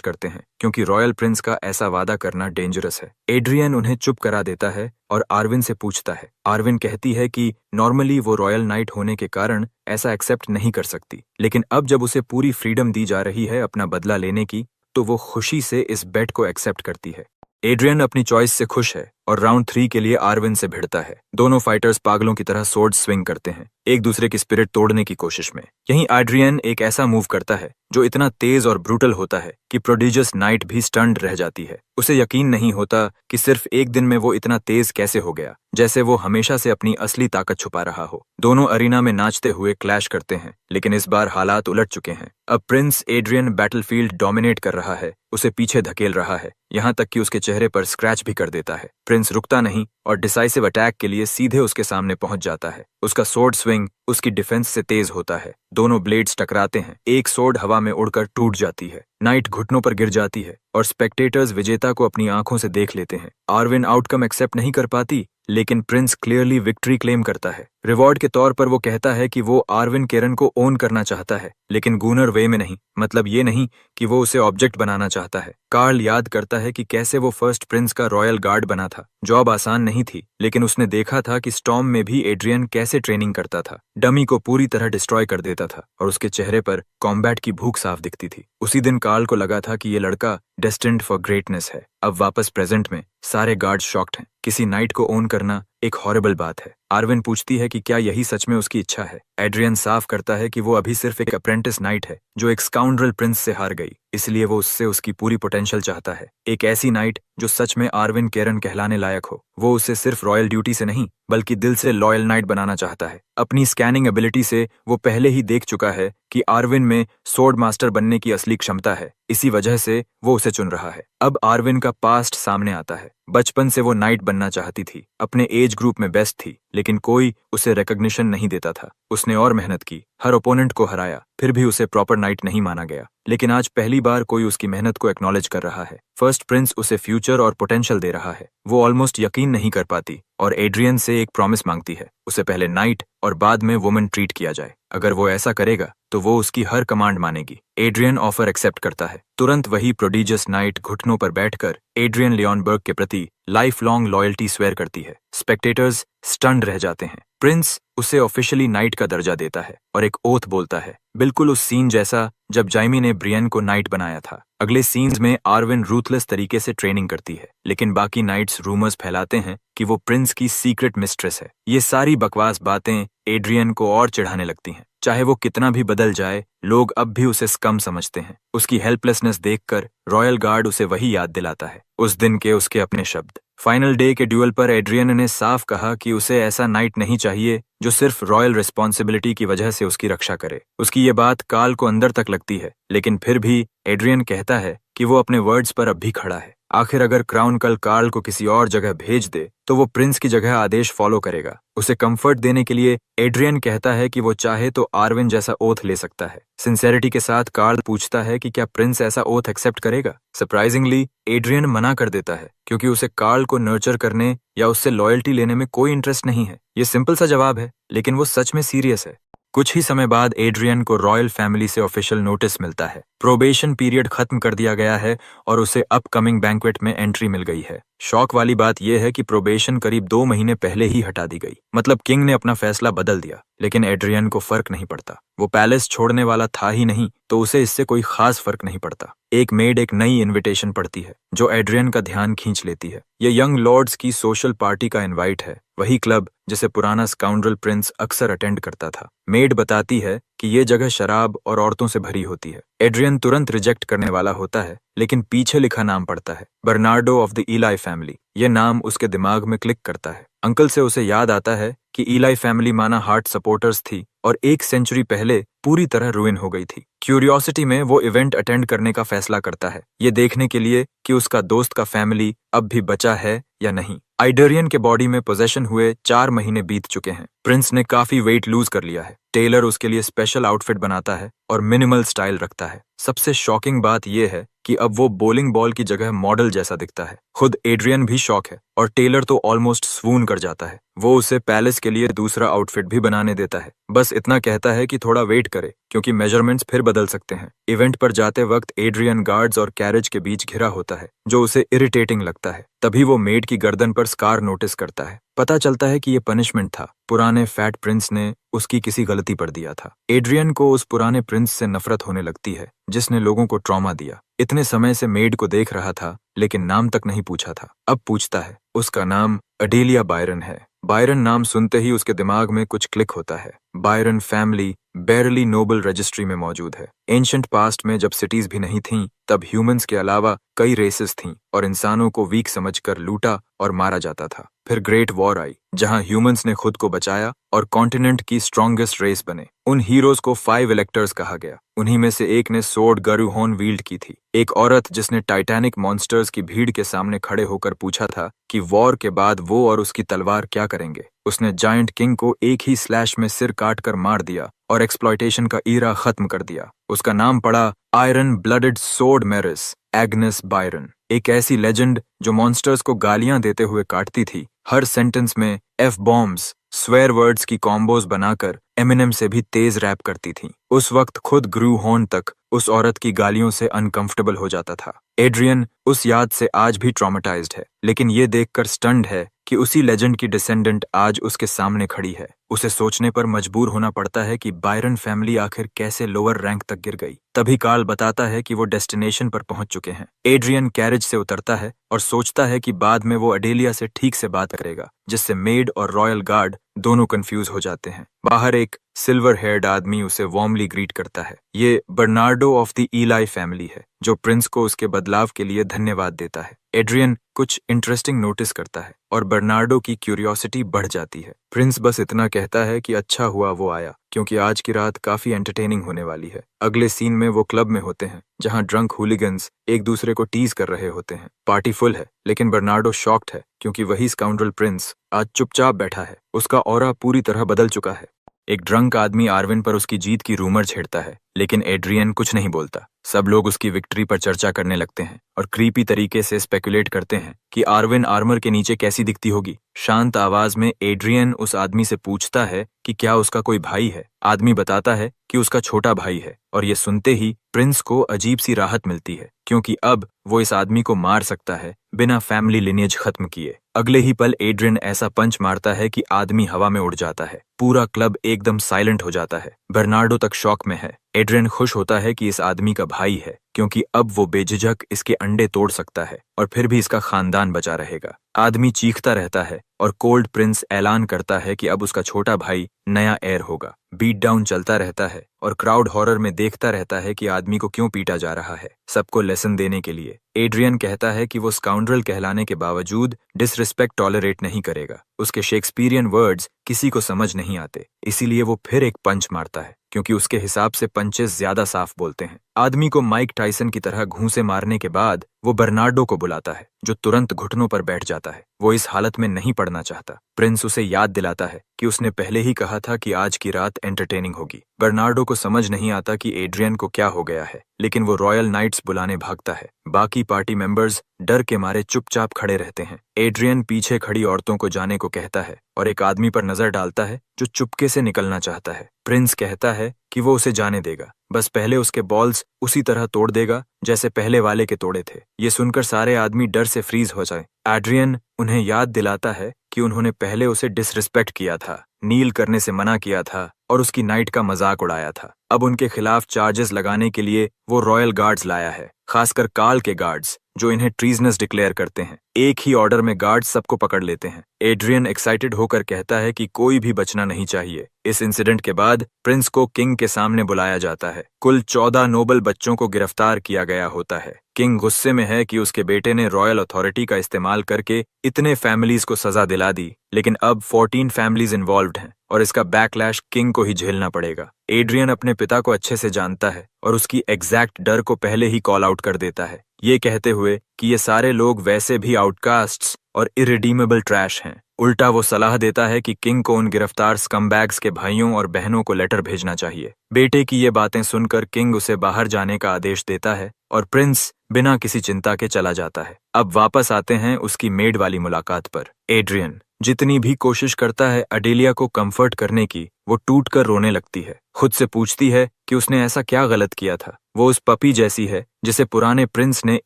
Speaker 1: करते हैं क्योंकि रॉयल प्रिंस का ऐसा वादा करना डेंजरस है। एड्रियन उन्हें चुप करा देता है और आर्विन से पूछता है। आर्विन कहती है कि नॉर्मली वो रॉयल नाइट होने के कारण ऐसा एक्सेप्ट नहीं कर सकती, लेकिन अब जब उसे पूरी फ्रीडम दी जा रही है अपना बदला लेने की, तो वो खुशी से इस बेट को एक्सेप्ट करती है। एड्रियन अपनी चॉइस से खुश है और राउंड 3 के लिए आर्विन से भिड़ता है। दोनों फाइटर्स पागलों की तरह स्वॉर्ड स्विंग करते हैं, एक दूसरे की स्पिरिट तोड़ने की कोशिश में। यहीं एड्रियन एक ऐसा मूव करता है जो इतना तेज और ब्रूटल होता है कि प्रोडिजियस नाइट भी स्टन्ड रह जाती है। उसे यकीन नहीं होता कि सिर्फ एक दिन में वो इतना तेज कैसे हो गया, जैसे वो हमेशा से अपनी असली ताकत छुपा रहा हो। दोनों अरीना में नाचते हुए क्लैश करते हैं, लेकिन इस बार हालात उलट चुके हैं। अब प्रिंस एड्रियन बैटलफील्ड डोमिनेट कर रहा है, उसे पीछे धकेल रहा है, यहाँ तक कि उसके चेहरे पर स्क्रैच भी कर देता है। प्रिंस रुकता नहीं और डिसाइसिव अटैक के लिए सीधे उसके सामने पहुंच जाता है। उसका स्वॉर्ड स्विंग उसकी डिफेंस से तेज होता है। दोनों ब्लेड्स टकराते हैं, एक स्वॉर्ड हवा में उड़कर टूट जाती है। नाइट घुटनों पर गिर जाती है और स्पेक्टेटर्स विजेता को अपनी आंखों से देख लेते हैं। आर्विन आउटकम एक्सेप्ट नहीं कर पाती, लेकिन प्रिंस क्लियरली विक्ट्री क्लेम करता है। रिवॉर्ड के तौर पर वो कहता है कि वो आर्विन केरन को ओन करना चाहता है, लेकिन गूनर वे में नहीं। मतलब ये नहीं कि वो उसे ऑब्जेक्ट बनाना चाहता है। कार्ल याद करता है कि कैसे वो फर्स्ट प्रिंस का रॉयल गार्ड बना था। जॉब आसान नहीं थी, लेकिन उसने देखा था कि स्टॉर्म में भी एड्रियन कैसे ट्रेनिंग करता था, डमी को पूरी तरह डिस्ट्रॉय कर देता था और उसके चेहरे पर कॉम्बैट की भूख साफ दिखती थी। उसी दिन कार्ल को लगा था कि ये लड़का डेस्टिन्ड फॉर ग्रेटनेस है। अब वापस प्रेजेंट में सारे गार्ड्स शॉक्ड हैं। किसी नाइट को ओन करना एक हॉरिबल बात है। आर्विन पूछती है कि क्या यही सच में उसकी इच्छा है। एड्रियन साफ करता है कि वो अभी सिर्फ एक अप्रेंटिस नाइट है जो एक स्काउंड्रल प्रिंस से हार गई, इसलिए वो उससे उसकी पूरी पोटेंशियल चाहता है। एक ऐसी नाइट जो सच में आर्विन केरन कहलाने लायक हो। वो उसे सिर्फ रॉयल ड्यूटी से नहीं, बल्कि दिल से लॉयल नाइट बनाना चाहता है। अपनी स्कैनिंग एबिलिटी से वो पहले ही देख चुका है कि आर्विन में स्वॉर्ड मास्टर बनने की असली क्षमता है। इसी वजह से वो उसे चुन रहा है। अब आर्विन का पास्ट सामने आता है। बचपन से वो नाइट बनना चाहती थी, अपने एज ग्रुप में बेस्ट थी, लेकिन कोई उसे रिकॉग्निशन नहीं देता था। उसने और मेहनत की, हर ओपोनेंट को हराया, फिर भी उसे प्रॉपर नाइट नहीं माना गया। लेकिन आज पहली बार कोई उसकी मेहनत को एक्नॉलेज कर रहा है। फर्स्ट प्रिंस उसे फ्यूचर और पोटेंशियल दे रहा है। वो ऑलमोस्ट यकीन नहीं कर पाती और एड्रियन से एक प्रॉमिस मांगती है, उसे पहले नाइट और बाद में वुमन ट्रीट किया जाए। अगर वो ऐसा करेगा तो वो उसकी हर कमांड मानेगी। एड्रियन ऑफर एक्सेप्ट करता है। तुरंत वही प्रोडिजियस नाइट घुटनों पर बैठकर एड्रियन लियोनबर्ग के प्रति लाइफ लॉन्ग लॉयल्टी स्वेयर करती है। स्पेक्टेटर्स स्टन्ड रह जाते हैं। प्रिंस उसे ऑफिशियली नाइट का दर्जा देता है और एक ओथ बोलता है, बिल्कुल उस सीन जैसा जब जाइमी ने ब्रियन को नाइट बनाया था। अगले सीन्स में आर्विन रूथलेस तरीके से ट्रेनिंग करती है, लेकिन बाकी नाइट्स रूमर्स फैलाते हैं कि वो प्रिंस की सीक्रेट मिस्ट्रेस है। ये सारी बकवास बातें एड्रियन को और चिढ़ाने लगती हैं। चाहे वो कितना भी बदल जाए, लोग अब भी उसे स्कम समझते हैं। उसकी हेल्पलेसनेस देखकर रॉयल गार्ड उसे वही याद दिलाता है, उस दिन के उसके अपने शब्द। फाइनल डे के ड्यूल पर एड्रियन ने साफ कहा कि उसे ऐसा नाइट नहीं चाहिए जो सिर्फ रॉयल रिस्पॉन्सिबिलिटी की वजह से उसकी रक्षा करे। उसकी ये बात कार्ल को अंदर तक लगती है, लेकिन फिर भी एड्रियन कहता है कि वो अपने वर्ड्स पर अब भी खड़ा है। आखिर अगर क्राउन कल कार्ल को किसी और जगह भेज दे तो वो प्रिंस की जगह आदेश फॉलो करेगा। उसे कंफर्ट देने के लिए एड्रियन कहता है कि वो चाहे तो आर्विन जैसा ओथ ले सकता है। सिंसेरिटी के साथ कार्ल पूछता है कि क्या प्रिंस ऐसा ओथ एक्सेप्ट करेगा। सरप्राइजिंगली एड्रियन मना कर देता है, क्योंकि उसे कार्ल को नर्चर करने या उससे लॉयल्टी लेने में कोई इंटरेस्ट नहीं है। ये सिंपल सा जवाब है, लेकिन वो सच में सीरियस है। कुछ ही समय बाद एड्रियन को रॉयल फैमिली से ऑफिशियल नोटिस मिलता है। प्रोबेशन पीरियड खत्म कर दिया गया है और उसे अपकमिंग बैंक्वेट में एंट्री मिल गई है। शॉक वाली बात यह है कि प्रोबेशन करीब 2 महीने पहले ही हटा दी गई। मतलब किंग ने अपना फैसला बदल दिया, लेकिन एड्रियन को फर्क नहीं पड़ता। वो पैलेस छोड़ने वाला था ही नहीं, तो उसे इससे कोई खास फर्क नहीं पड़ता। एक मेड एक नई इनविटेशन पढ़ती है जो एड्रियन का ध्यान खींच लेती है। ये यंग लॉर्ड्स की सोशल पार्टी का इनवाइट है, वही क्लब जिसे पुराना स्काउंड्रल प्रिंस अक्सर अटेंड करता था। मेड बताती है कि ये जगह शराब और औरतों से भरी होती है। एड्रियन तुरंत रिजेक्ट करने वाला होता है, लेकिन पीछे लिखा नाम पढ़ता है, बर्नार्डो ऑफ द ईलाई फैमिली। ये नाम उसके दिमाग में क्लिक करता है। अंकल से उसे याद आता है कि ईलाई फैमिली माना हार्ट सपोर्टर्स थी और 1 सेंचुरी पहले पूरी तरह रुइन हो गई थी। क्यूरियोसिटी में वो इवेंट अटेंड करने का फैसला करता है, ये देखने के लिए कि उसका दोस्त का फैमिली अब भी बचा है या नहीं। आइडरियन के बॉडी में पोजेशन हुए 4 महीने बीत चुके हैं। प्रिंस ने काफी वेट लूज कर लिया है। टेलर उसके लिए स्पेशल आउटफिट बनाता है और मिनिमल स्टाइल रखता है। सबसे शॉकिंग बात यह है कि अब वो बोलिंग बॉल की जगह मॉडल जैसा दिखता है। खुद एड्रियन भी शॉक है और टेलर तो ऑलमोस्ट स्वून कर जाता है। वो उसे पैलेस के लिए दूसरा आउटफिट भी बनाने देता है, बस इतना कहता है कि थोड़ा वेट करे क्योंकि मेजरमेंट्स फिर बदल सकते हैं। इवेंट पर जाते वक्त एड्रियन गार्ड्स और कैरेज के बीच घिरा होता है जो उसे इरिटेटिंग लगता है। तभी वो मेड की गर्दन पर स्कार नोटिस करता है। पता चलता है कि ये पनिशमेंट था, पुराने फैट प्रिंस ने उसकी किसी गलती पर दिया था। एड्रियन को उस पुराने प्रिंस से नफरत होने लगती है जिसने लोगों को ट्रॉमा दिया। इतने समय से मेड को देख रहा था लेकिन नाम तक नहीं पूछा था। अब पूछता है। उसका नाम अडेलिया बायरन है। बायरन नाम सुनते ही उसके दिमाग में कुछ क्लिक होता है। Byron family barely noble registry में मौजूद है। एंशंट पास्ट में जब सिटीज भी नहीं थीं, तब ह्यूमंस के अलावा कई रेसेस थीं और इंसानों को वीक समझकर लूटा और मारा जाता था। फिर ग्रेट वॉर आई जहां ह्यूमंस ने खुद को बचाया और कॉन्टिनेंट की स्ट्रॉन्गेस्ट रेस बने। उन हीरोज को 5 इलेक्टर्स कहा गया। उन्हीं में से एक ने सोर्ड गरुहोन वील्ड की थी। एक औरत जिसने टाइटैनिक मॉन्स्टर्स की भीड़ के सामने खड़े होकर पूछा था कि वॉर के बाद वो और उसकी तलवार क्या करेंगे। उसने जायंट किंग को एक ही स्लैश में सिर काट कर मार दिया और एक्सप्लॉयटेशन का ईरा खत्म कर दिया। उसका नाम पड़ा iron blooded sword Meris Agnes Byron, एक ऐसी लेजेंड जो मॉन्स्टर्स को गालियां देते हुए काटती थी। हर सेंटेंस में एफ बॉम्ब्स स्वेयर वर्ड्स की कॉम्बोज बनाकर एमिनेम से भी तेज रैप करती थी। उस वक्त खुद ग्रू हॉर्न तक उस औरत की गालियों से अनकंफर्टेबल हो जाता था। एड्रियन उस याद से आज भी ट्रॉमेटाइज्ड है, लेकिन ये देखकर स्टन्ड है कि उसी लेजेंड की डिसेंडेंट आज उसके सामने खड़ी है। उसे सोचने पर मजबूर होना पड़ता है कि बायरन फैमिली आखिर कैसे लोअर रैंक तक गिर गई। तभी कार्ल बताता है कि वो डेस्टिनेशन पर पहुंच चुके हैं। एड्रियन कैरेज से उतरता है और सोचता है कि बाद में वो अडेलिया से ठीक से बात करेगा, जिससे मेड और रॉयल गार्ड दोनों कंफ्यूज हो जाते हैं। बाहर एक सिल्वर हेयर्ड आदमी उसे वार्मली ग्रीट करता है। ये बर्नार्डो ऑफ द ईलाई फैमिली है जो प्रिंस को उसके बदलाव के लिए धन्यवाद देता है। एड्रियन कुछ इंटरेस्टिंग नोटिस करता है और बर्नार्डो की क्यूरियोसिटी बढ़ जाती है। प्रिंस बस इतना कहता है कि अच्छा हुआ वो आया क्योंकि आज की रात काफी एंटरटेनिंग होने वाली है। अगले सीन में वो क्लब में होते हैं जहां ड्रंक हूलिगन्स एक दूसरे को टीज कर रहे होते हैं। पार्टी फुल है लेकिन बर्नार्डो शॉक्ड है क्योंकि वही स्काउंड्रल प्रिंस आज चुपचाप बैठा है। उसका ऑरा पूरी तरह बदल चुका है। एक ड्रंक आदमी आर्विन पर उसकी जीत की रूमर छेड़ता है लेकिन एड्रियन कुछ नहीं बोलता। सब लोग उसकी विक्ट्री पर चर्चा करने लगते हैं और क्रीपी तरीके से स्पेकुलेट करते हैं कि आर्विन आर्मर के नीचे कैसी दिखती होगी। शांत आवाज में एड्रियन उस आदमी से पूछता है कि क्या उसका कोई भाई है। आदमी बताता है कि उसका छोटा भाई है और ये सुनते ही प्रिंस को अजीब सी राहत मिलती है क्योंकि अब वो इस आदमी को मार सकता है बिना फैमिली लिनिएज खत्म किए। अगले ही पल एड्रियन ऐसा पंच मारता है कि आदमी हवा में उड़ जाता है। पूरा क्लब एकदम साइलेंट हो जाता है। बर्नार्डो तक शॉक में है। एड्रियन खुश होता है कि इस आदमी का भाई है क्योंकि अब वो बेझिझक इसके अंडे तोड़ सकता है और फिर भी इसका खानदान बचा रहेगा। आदमी चीखता रहता है और कोल्ड प्रिंस ऐलान करता है कि अब उसका छोटा भाई नया एयर होगा। बीट डाउन चलता रहता है और क्राउड हॉरर में देखता रहता है कि आदमी को क्यों पीटा जा रहा है, सबको लेसन देने के लिए। एड्रियन कहता है कि वो स्काउंड्रल कहलाने के बावजूद डिसरिस्पेक्ट टॉलरेट नहीं करेगा। उसके शेक्सपियरियन वर्ड्स किसी को समझ नहीं आते, इसीलिए वो फिर एक पंच मारता है क्योंकि उसके हिसाब से पंचेस ज्यादा साफ बोलते हैं। आदमी को माइक टाइसन की तरह घूंसे मारने के बाद वो बर्नार्डो को बुलाता है जो तुरंत घुटनों पर बैठ जाता है। वो इस हालत में नहीं पड़ना चाहता। प्रिंस उसे याद दिलाता है कि उसने पहले ही कहा था कि आज की रात एंटरटेनिंग होगी। बर्नार्डो को समझ नहीं आता कि एड्रियन को क्या हो गया है, लेकिन वो रॉयल नाइट्स बुलाने भागता है। बाकी पार्टी मेंबर्स डर के मारे चुपचाप खड़े रहते हैं। एड्रियन पीछे खड़ी औरतों को जाने को कहता है और एक आदमी पर नजर डालता है जो चुपके से निकलना चाहता है। प्रिंस कहता है कि वो उसे जाने देगा, बस पहले उसके बॉल्स उसी तरह तोड़ देगा जैसे पहले वाले के तोड़े थे। ये सुनकर सारे आदमी डर से फ्रीज हो जाए। एड्रियन उन्हें याद दिलाता है कि उन्होंने पहले उसे डिसरिस्पेक्ट किया था, नील करने से मना किया था और उसकी नाइट का मजाक उड़ाया था। अब उनके खिलाफ चार्जेस लगाने के लिए वो रॉयल गार्ड्स लाया है, खासकर कार्ल के गार्ड्स जो इन्हें ट्रीजनस डिक्लेयर करते हैं। एक ही ऑर्डर में गार्ड्स सबको पकड़ लेते हैं। एड्रियन एक्साइटेड होकर कहता है कि कोई भी बचना नहीं चाहिए। इस इंसिडेंट के बाद प्रिंस को किंग के सामने बुलाया जाता है। कुल 14 नोबल बच्चों को गिरफ्तार किया गया होता है। किंग गुस्से में है कि उसके बेटे ने रॉयल अथॉरिटी का इस्तेमाल करके इतने फैमिलीज को सजा दिला दी, लेकिन अब 14 फैमिलीज इन्वॉल्व्ड हैं और इसका बैकलैश किंग को ही झेलना पड़ेगा। एड्रियन अपने पिता को अच्छे से जानता है और उसकी एग्जैक्ट डर को पहले ही कॉल आउट कर देता है, ये कहते हुए कि ये सारे लोग वैसे भी आउटकास्ट्स और इरिडीमेबल ट्रैश हैं। उल्टा वो सलाह देता है कि किंग को उन गिरफ्तार स्कमबैग्स के भाइयों और बहनों को लेटर भेजना चाहिए। बेटे की ये बातें सुनकर किंग उसे बाहर जाने का आदेश देता है और प्रिंस बिना किसी चिंता के चला जाता है। अब वापस आते हैं उसकी मेड वाली मुलाकात पर। एड्रियन जितनी भी कोशिश करता है अडेलिया को कंफर्ट करने की, वो टूट कर रोने लगती है। खुद से पूछती है कि उसने ऐसा क्या गलत किया था। वो उस पपी जैसी है जिसे पुराने प्रिंस ने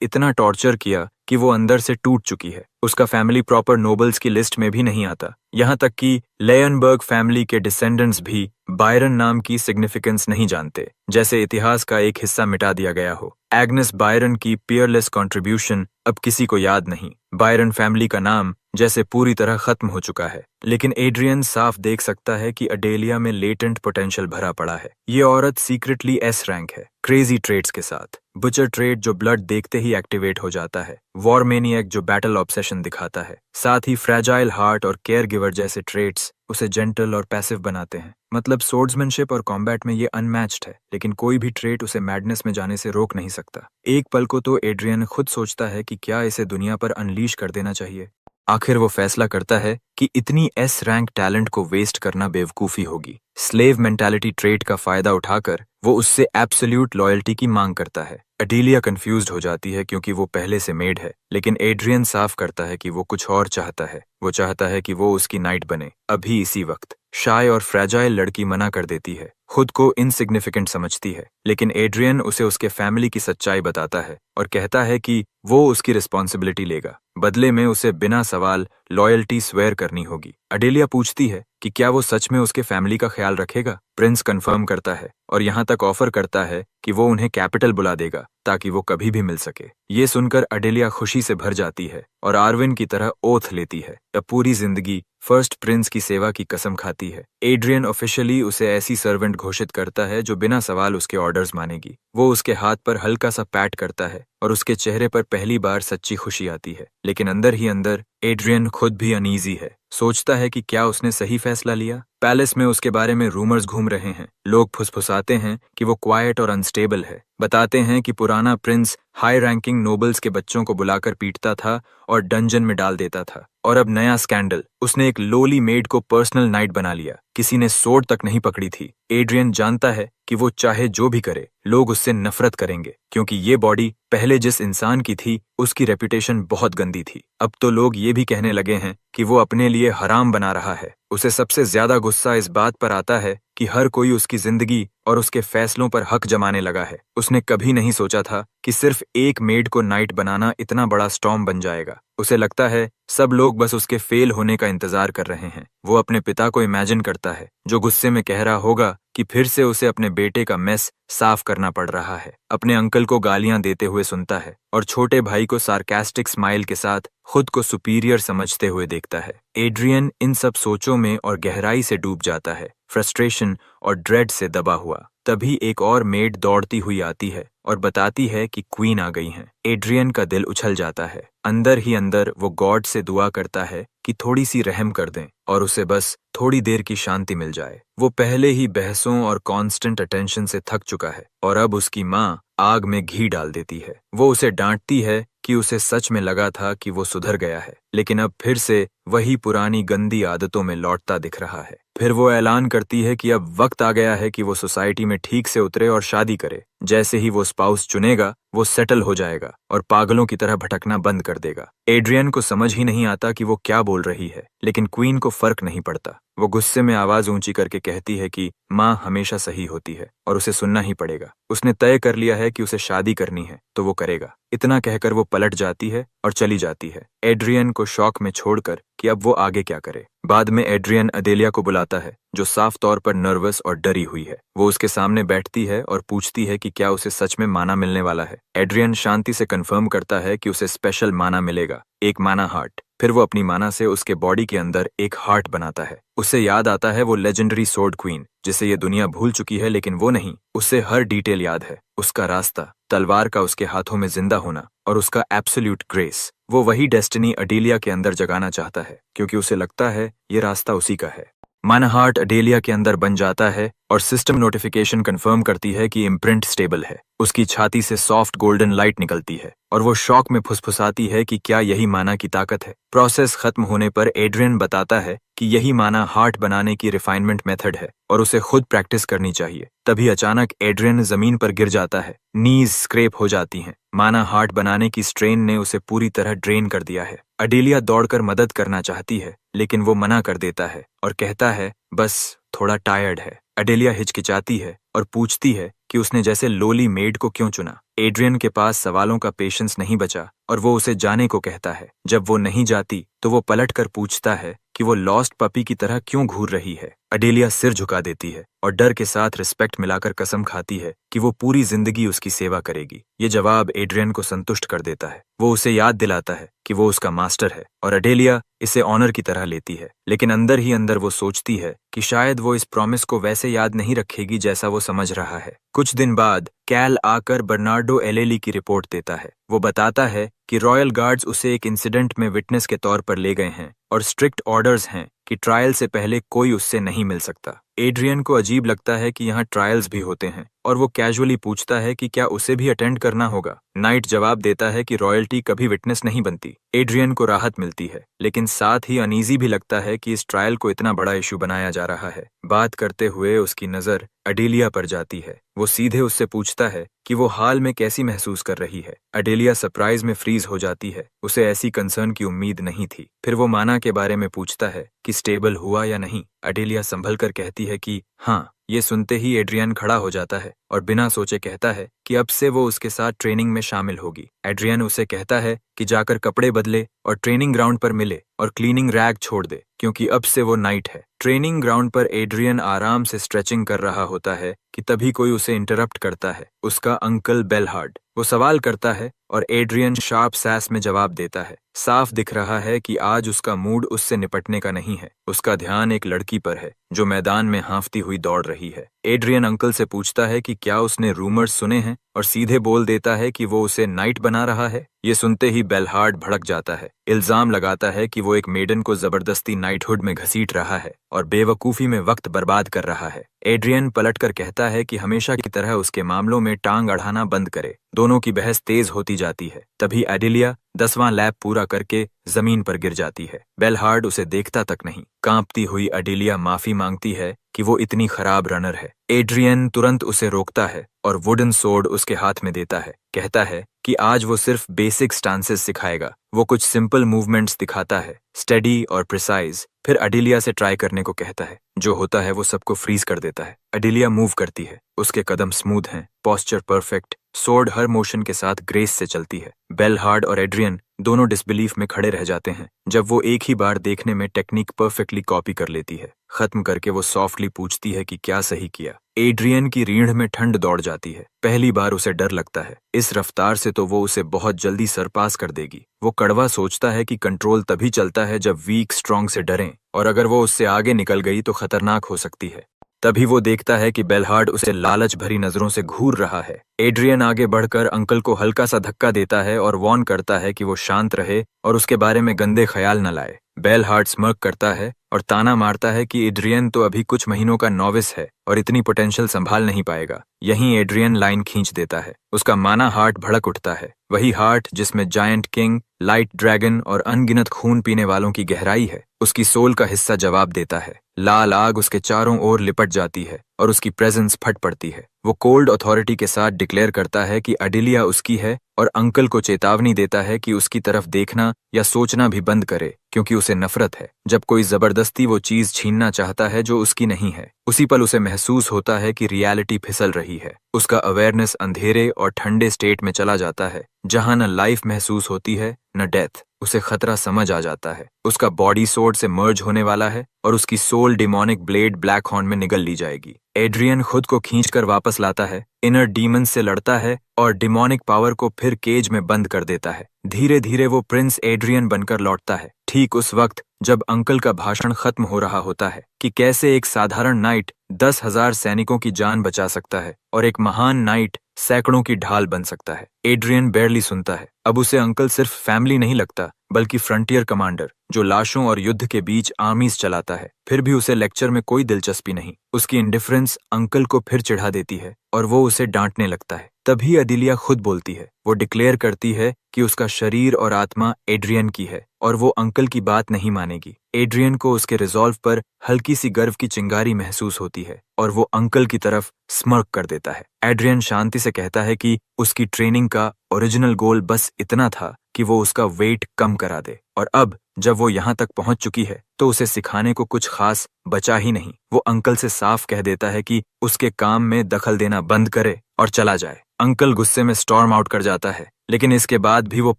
Speaker 1: इतना टॉर्चर किया कि वो अंदर से टूट चुकी है। उसका फैमिली प्रॉपर नोबल्स की लिस्ट में भी नहीं आता, यहाँ तक कि लेयनबर्ग फैमिली के डिसेंडेंट्स भी बायरन नाम की सिग्निफिकेंस नहीं जानते, जैसे इतिहास का एक हिस्सा मिटा दिया गया हो। एग्नेस बायरन की पियरलेस कंट्रीब्यूशन अब किसी को याद नहीं। बायरन फैमिली का नाम जैसे पूरी तरह खत्म हो चुका है। लेकिन एड्रियन साफ देख सकता है कि अडेलिया में लेटेंट पोटेंशियल भरा पड़ा है। ये औरत सीक्रेटली एस रैंक है, क्रेजी ट्रेड्स के साथ। बुचर ट्रेड जो ब्लड देखते ही एक्टिवेट हो जाता है, वॉर मेनियक जो बैटल ऑब्सेशन दिखाता है, साथ ही फ्रेजाइल हार्ट और केयर गिवर जैसे ट्रेड्स उसे जेंटल और पैसिव बनाते हैं। मतलब सोर्ड्समैनशिप और कॉम्बैट में ये अनमैच्ड है, लेकिन कोई भी ट्रेट उसे मैडनेस में जाने से रोक नहीं सकता। एक पल को तो एड्रियन खुद सोचता है कि क्या इसे दुनिया पर अनलीश कर देना चाहिए। आखिर वो फैसला करता है कि इतनी एस रैंक टैलेंट को वेस्ट करना बेवकूफ़ी होगी। स्लेव मेंटालिटी ट्रेट का फायदा उठाकर वो उससे एब्सोल्यूट लॉयल्टी की मांग करता है। अडेलिया कंफ्यूज्ड हो जाती है क्योंकि वो पहले से मेड है, लेकिन एड्रियन साफ करता है कि वो कुछ और चाहता है। वो चाहता है कि वो उसकी नाइट बने, अभी इसी वक्त। शाय और फ्रेजाइल लड़की मना कर देती है, खुद को इनसिग्निफिकेंट समझती है, लेकिन एड्रियन उसे उसके फैमिली की सच्चाई बताता है और कहता है कि वो उसकी रिस्पॉन्सिबिलिटी लेगा। बदले में उसे बिना सवाल लॉयल्टी स्वेयर करनी होगी। अडेलिया पूछती है कि क्या वो सच में उसके फैमिली का ख्याल रखेगा। प्रिंस कंफर्म करता है और यहाँ तक ऑफर करता है कि वो उन्हें कैपिटल बुला देगा ताकि वो कभी भी मिल सके। ये सुनकर अडेलिया खुशी से भर जाती है और आर्विन की तरह ओथ लेती है। अब पूरी जिंदगी फर्स्ट प्रिंस की सेवा की कसम खाती है। एड्रियन ऑफिशियली उसे ऐसी सर्वेंट घोषित करता है जो बिना सवाल उसके ऑर्डर्स मानेगी। वो उसके हाथ पर हल्का सा पैट करता है और उसके चेहरे पर पहली बार सच्ची खुशी आती है, लेकिन अंदर ही अंदर एड्रियन खुद भी अनईजी है। सोचता है कि क्या उसने सही फैसला लिया। पैलेस में उसके बारे में रूमर्स घूम रहे हैं। लोग फुसफुसाते हैं कि वो क्वाइट और अनस्टेबल है। बताते हैं कि पुराना प्रिंस हाई रैंकिंग नोबल्स के बच्चों को बुलाकर पीटता था और डंजन में डाल देता था। और अब नया स्कैंडल, उसने एक लोली मेड को पर्सनल नाइट बना लिया। किसी ने सोड तक नहीं पकड़ी थी। एड्रियन जानता है कि वो चाहे जो भी करे, लोग उससे नफरत करेंगे, क्योंकि ये बॉडी पहले जिस इंसान की थी उसकी रेपुटेशन बहुत गंदी थी। अब तो लोग ये भी कहने लगे हैं कि वो अपने लिए हराम बना रहा है। उसे सबसे ज्यादा गुस्सा इस बात पर आता है कि हर कोई उसकी जिंदगी और उसके फैसलों पर हक जमाने लगा है। उसने कभी नहीं सोचा था कि सिर्फ एक मेड को नाइट बनाना इतना बड़ा स्टॉर्म बन जाएगा। उसे लगता है सब लोग बस उसके फेल होने का इंतजार कर रहे हैं। वो अपने पिता को इमेजिन करता है, जो गुस्से में कह रहा होगा कि फिर से उसे अपने बेटे का मेस साफ करना पड़ रहा है। अपने अंकल को गालियां देते हुए सुनता है और छोटे भाई को सार्कास्टिक स्माइल के साथ खुद को सुपीरियर समझते हुए देखता है। एड्रियन इन सब सोचों में और गहराई से डूब जाता है, फ्रस्ट्रेशन और ड्रेड से दबा हुआ। तभी एक और मेड दौड़ती हुई आती है और बताती है कि क्वीन आ गई हैं। एड्रियन का दिल उछल जाता है। अंदर ही अंदर वो गॉड से दुआ करता है कि थोड़ी सी रहम कर दें और उसे बस थोड़ी देर की शांति मिल जाए। वो पहले ही बहसों और कांस्टेंट अटेंशन से थक चुका है और अब उसकी माँ आग में घी डाल देती है। वो उसे डांटती है कि उसे सच में लगा था कि वो सुधर गया है, लेकिन अब फिर से वही पुरानी गंदी आदतों में लौटता दिख रहा है। फिर वो ऐलान करती है कि अब वक्त आ गया है कि वो सोसाइटी में ठीक से उतरे और शादी करे। जैसे ही वो स्पाउस चुनेगा, वो सेटल हो जाएगा और पागलों की तरह भटकना बंद कर देगा। एड्रियन को समझ ही नहीं आता कि वो क्या बोल रही है, लेकिन क्वीन को फर्क नहीं पड़ता। वो गुस्से में आवाज ऊंची करके कहती है कि माँ हमेशा सही होती है और उसे सुनना ही पड़ेगा। उसने तय कर लिया है कि उसे शादी करनी है तो वो करेगा। इतना कहकर वो पलट जाती है और चली जाती है, एड्रियन को शॉक में छोड़कर कि अब वो आगे क्या करे। बाद में एड्रियन अडेलिया को बुलाता है, जो साफ तौर पर नर्वस और डरी हुई है। वो उसके सामने बैठती है और पूछती है कि क्या उसे सच में माना मिलने वाला है। एड्रियन शांति से कंफर्म करता है कि उसे स्पेशल माना मिलेगा, एक माना हार्ट। फिर वो अपनी माना से उसके बॉडी के अंदर एक हार्ट बनाता है। उसे याद आता है वो लेजेंडरी सोर्ड क्वीन, जिसे ये दुनिया भूल चुकी है, लेकिन वो नहीं, उसे हर डिटेल याद है। उसका रास्ता, तलवार का उसके हाथों में जिंदा होना और उसका एब्सोल्यूट ग्रेस। वो वही डेस्टिनी अडेलिया के अंदर जगाना चाहता है, क्योंकि उसे लगता है ये रास्ता उसी का है। माना हार्ट अडेलिया के अंदर बन जाता है और सिस्टम नोटिफिकेशन कंफर्म करती है कि इम्प्रिंट स्टेबल है। उसकी छाती से सॉफ्ट गोल्डन लाइट निकलती है और वो शॉक में फुसफुसाती है कि क्या यही माना की ताकत है। प्रोसेस खत्म होने पर एड्रियन बताता है कि यही माना हार्ट बनाने की रिफाइनमेंट मेथड है और उसे खुद प्रैक्टिस करनी चाहिए। तभी अचानक एड्रियन जमीन पर गिर जाता है, नीज स्क्रैप हो जाती हैं। माना हार्ट बनाने की स्ट्रेन ने उसे पूरी तरह ड्रेन कर दिया है। अडेलिया दौड़कर मदद करना चाहती है, लेकिन वो मना कर देता है और कहता है बस थोड़ा टायर्ड है। अडेलिया हिचकिचाती है और पूछती है कि उसने जैसे लोली मेड को क्यों चुना। एड्रियन के पास सवालों का पेशेंस नहीं बचा और वो उसे जाने को कहता है। जब वो नहीं जाती तो वो पलटकर पूछता है कि वो लॉस्ट पपी की तरह क्यों घूर रही है। अडेलिया सिर झुका देती है और डर के साथ रिस्पेक्ट मिलाकर कसम खाती है कि वो पूरी जिंदगी उसकी सेवा करेगी। ये जवाब एड्रियन को संतुष्ट कर देता है। वो उसे याद दिलाता है कि वो उसका मास्टर है और अडेलिया इसे ऑनर की तरह लेती है, लेकिन अंदर ही अंदर वो सोचती है कि शायद वो इस प्रॉमिस को वैसे याद नहीं रखेगी जैसा वो समझ रहा है। कुछ दिन बाद कैल आकर बर्नार्डो एलेली की रिपोर्ट देता है। वो बताता है कि रॉयल गार्ड्स उसे एक इंसिडेंट में विटनेस के तौर पर ले गए हैं और स्ट्रिक्ट ऑर्डर्स हैं कि ट्रायल से पहले कोई उससे नहीं मिल सकता। एड्रियन को अजीब लगता है कि यहाँ ट्रायल्स भी होते हैं और वो कैजुअली पूछता है कि क्या उसे भी अटेंड करना होगा। नाइट जवाब देता है कि रॉयल्टी कभी विटनेस नहीं बनती। एड्रियन को राहत मिलती है, लेकिन साथ ही अनईजी भी लगता है कि इस ट्रायल को इतना बड़ा इशू बनाया जा रहा है। बात करते हुए उसकी नजर अडेलिया पर जाती है। वो सीधे उससे पूछता है कि वो हाल में कैसी महसूस कर रही है। अडेलिया सरप्राइज में फ्रीज हो जाती है, उसे ऐसी कंसर्न की उम्मीद नहीं थी। फिर वो माना के बारे में पूछता है कि स्टेबल हुआ या नहीं। अडेलिया संभल कर कहती है कि हाँ। ये सुनते ही एड्रियन खड़ा हो जाता है और बिना सोचे कहता है कि अब से वो उसके साथ ट्रेनिंग में शामिल होगी। एड्रियन उसे कहता है कि जाकर कपड़े बदले और ट्रेनिंग ग्राउंड पर मिले और क्लीनिंग रैग छोड़ दे, क्योंकि अब से वो नाइट है। ट्रेनिंग ग्राउंड पर एड्रियन आराम से स्ट्रेचिंग कर रहा होता है कि तभी कोई उसे इंटरप्ट करता है, उसका अंकल बेलहार्ड। वो सवाल करता है और एड्रियन शार्प सैस में जवाब देता है। साफ दिख रहा है कि आज उसका मूड उससे निपटने का नहीं है। उसका ध्यान एक लड़की पर है जो मैदान में हाँफती हुई दौड़ रही है। एड्रियन अंकल से पूछता है कि क्या उसने रूमर्स सुने हैं और सीधे बोल देता है कि वो उसे नाइट बना रहा है। ये सुनते ही बेलहार्ड भड़क जाता है, इल्जाम लगाता है कि वो एक मेडन को जबरदस्ती नाइटहुड में घसीट रहा है और बेवकूफी में वक्त बर्बाद कर रहा है। एड्रियन पलटकर कहता है कि हमेशा की तरह उसके मामलों में टांग अड़ाना बंद करे। दोनों की बहस तेज होती जाती है। तभी एडेलिया 10वां लैप पूरा करके जमीन पर गिर जाती है। बेलहार्ड उसे देखता तक नहीं। कांपती हुई एडेलिया माफी मांगती है कि वो इतनी खराब रनर है। एड्रियन तुरंत उसे रोकता है और वुडन सोर्ड उसके हाथ में देता है। कहता है कि आज वो सिर्फ बेसिक स्टांसेस सिखाएगा। वो कुछ सिंपल मूवमेंट्स दिखाता है, स्टेडी और प्रिसाइज। फिर अडेलिया से ट्राई करने को कहता है। जो होता है वो सबको फ्रीज कर देता है। अडेलिया मूव करती है, उसके कदम स्मूथ हैं, पोस्चर परफेक्ट, सोर्ड हर मोशन के साथ ग्रेस से चलती है। बेलहार्ड और एड्रियन दोनों डिसबिलीफ में खड़े रह जाते हैं जब वो एक ही बार देखने में टेक्निक परफेक्टली कॉपी कर लेती है। खत्म करके वो सॉफ्टली पूछती है कि क्या सही किया। एड्रियन की रीढ़ में ठंड दौड़ जाती है। पहली बार उसे डर लगता है, इस रफ्तार से तो वो उसे बहुत जल्दी सरपास कर देगी। वो कड़वा सोचता है कि कंट्रोल तभी चलता है जब वीक स्ट्रांग से डरें, और अगर वो उससे आगे निकल गई तो खतरनाक हो सकती है। तभी वो देखता है कि बेलहार्ड उसे लालच भरी नजरों से घूर रहा है। एड्रियन आगे बढ़कर अंकल को हल्का सा धक्का देता है और वार्न करता है कि वो शांत रहे और उसके बारे में गंदे ख्याल न लाए। बेलहार्ड स्मर्क करता है और ताना मारता है कि एड्रियन तो अभी कुछ महीनों का नॉविस है और इतनी पोटेंशियल संभाल नहीं पाएगा। यहीं एड्रियन लाइन खींच देता है। उसका माना हार्ट भड़क उठता है, वही हार्ट जिसमें जायंट किंग, लाइट ड्रैगन और अनगिनत खून पीने वालों की गहराई है। उसकी सोल का हिस्सा जवाब देता है। लाल आग उसके चारों ओर लिपट जाती है और उसकी प्रेजेंस फट पड़ती है। वो कोल्ड अथॉरिटी के साथ डिक्लेयर करता है कि अडेलिया उसकी है और अंकल को चेतावनी देता है कि उसकी तरफ देखना या सोचना भी बंद करे, क्योंकि उसे नफरत है जब कोई जबरदस्ती वो चीज छीनना चाहता है जो उसकी नहीं है। उसी पल उसे महसूस होता है कि रियलिटी फिसल रही है। उसका अवेयरनेस अंधेरे और ठंडे स्टेट में चला जाता है जहां न लाइफ महसूस होती है न डेथ। उसे खतरा समझ आ जाता है। उसका बॉडी सोर्ड से मर्ज होने वाला है और उसकी soul demonic blade black horn में निगल ली जाएगी। एड्रियन खुद को खींचकर वापस लाता है, इनर डीमन से लड़ता है और डिमोनिक पावर को फिर केज में बंद कर देता है। धीरे धीरे वो प्रिंस एड्रियन बनकर लौटता है, ठीक उस वक्त जब अंकल का भाषण खत्म हो रहा होता है कि कैसे एक साधारण नाइट 10,000 सैनिकों की जान बचा सकता है और एक महान नाइट सैकड़ों की ढाल बन सकता है। एड्रियन बैरली सुनता है। अब उसे अंकल सिर्फ फैमिली नहीं लगता, बल्कि फ्रंटियर कमांडर जो लाशों और युद्ध के बीच आर्मीज चलाता है। फिर भी उसे लेक्चर में कोई दिलचस्पी नहीं। उसकी इंडिफरेंस अंकल को फिर चिढ़ा देती है और वो उसे डांटने लगता है। तभी अदिलिया खुद बोलती है। वो डिक्लेयर करती है कि उसका शरीर और आत्मा एड्रियन की है और वो अंकल की बात नहीं मानेगी। एड्रियन को उसके रिजॉल्व पर हल्की सी गर्व की चिंगारी महसूस होती है और वो अंकल की तरफ स्मर्क कर देता है। एड्रियन शांति से कहता है कि उसकी ट्रेनिंग का ओरिजिनल गोल बस इतना था कि वो उसका वेट कम करा दे, और अब जब वो यहाँ तक पहुंच चुकी है तो उसे सिखाने को कुछ खास बचा ही नहीं। वो अंकल से साफ कह देता है कि उसके काम में दखल देना बंद करे और चला जाए। अंकल गुस्से में स्टॉर्म आउट कर जाता है, लेकिन इसके बाद भी वो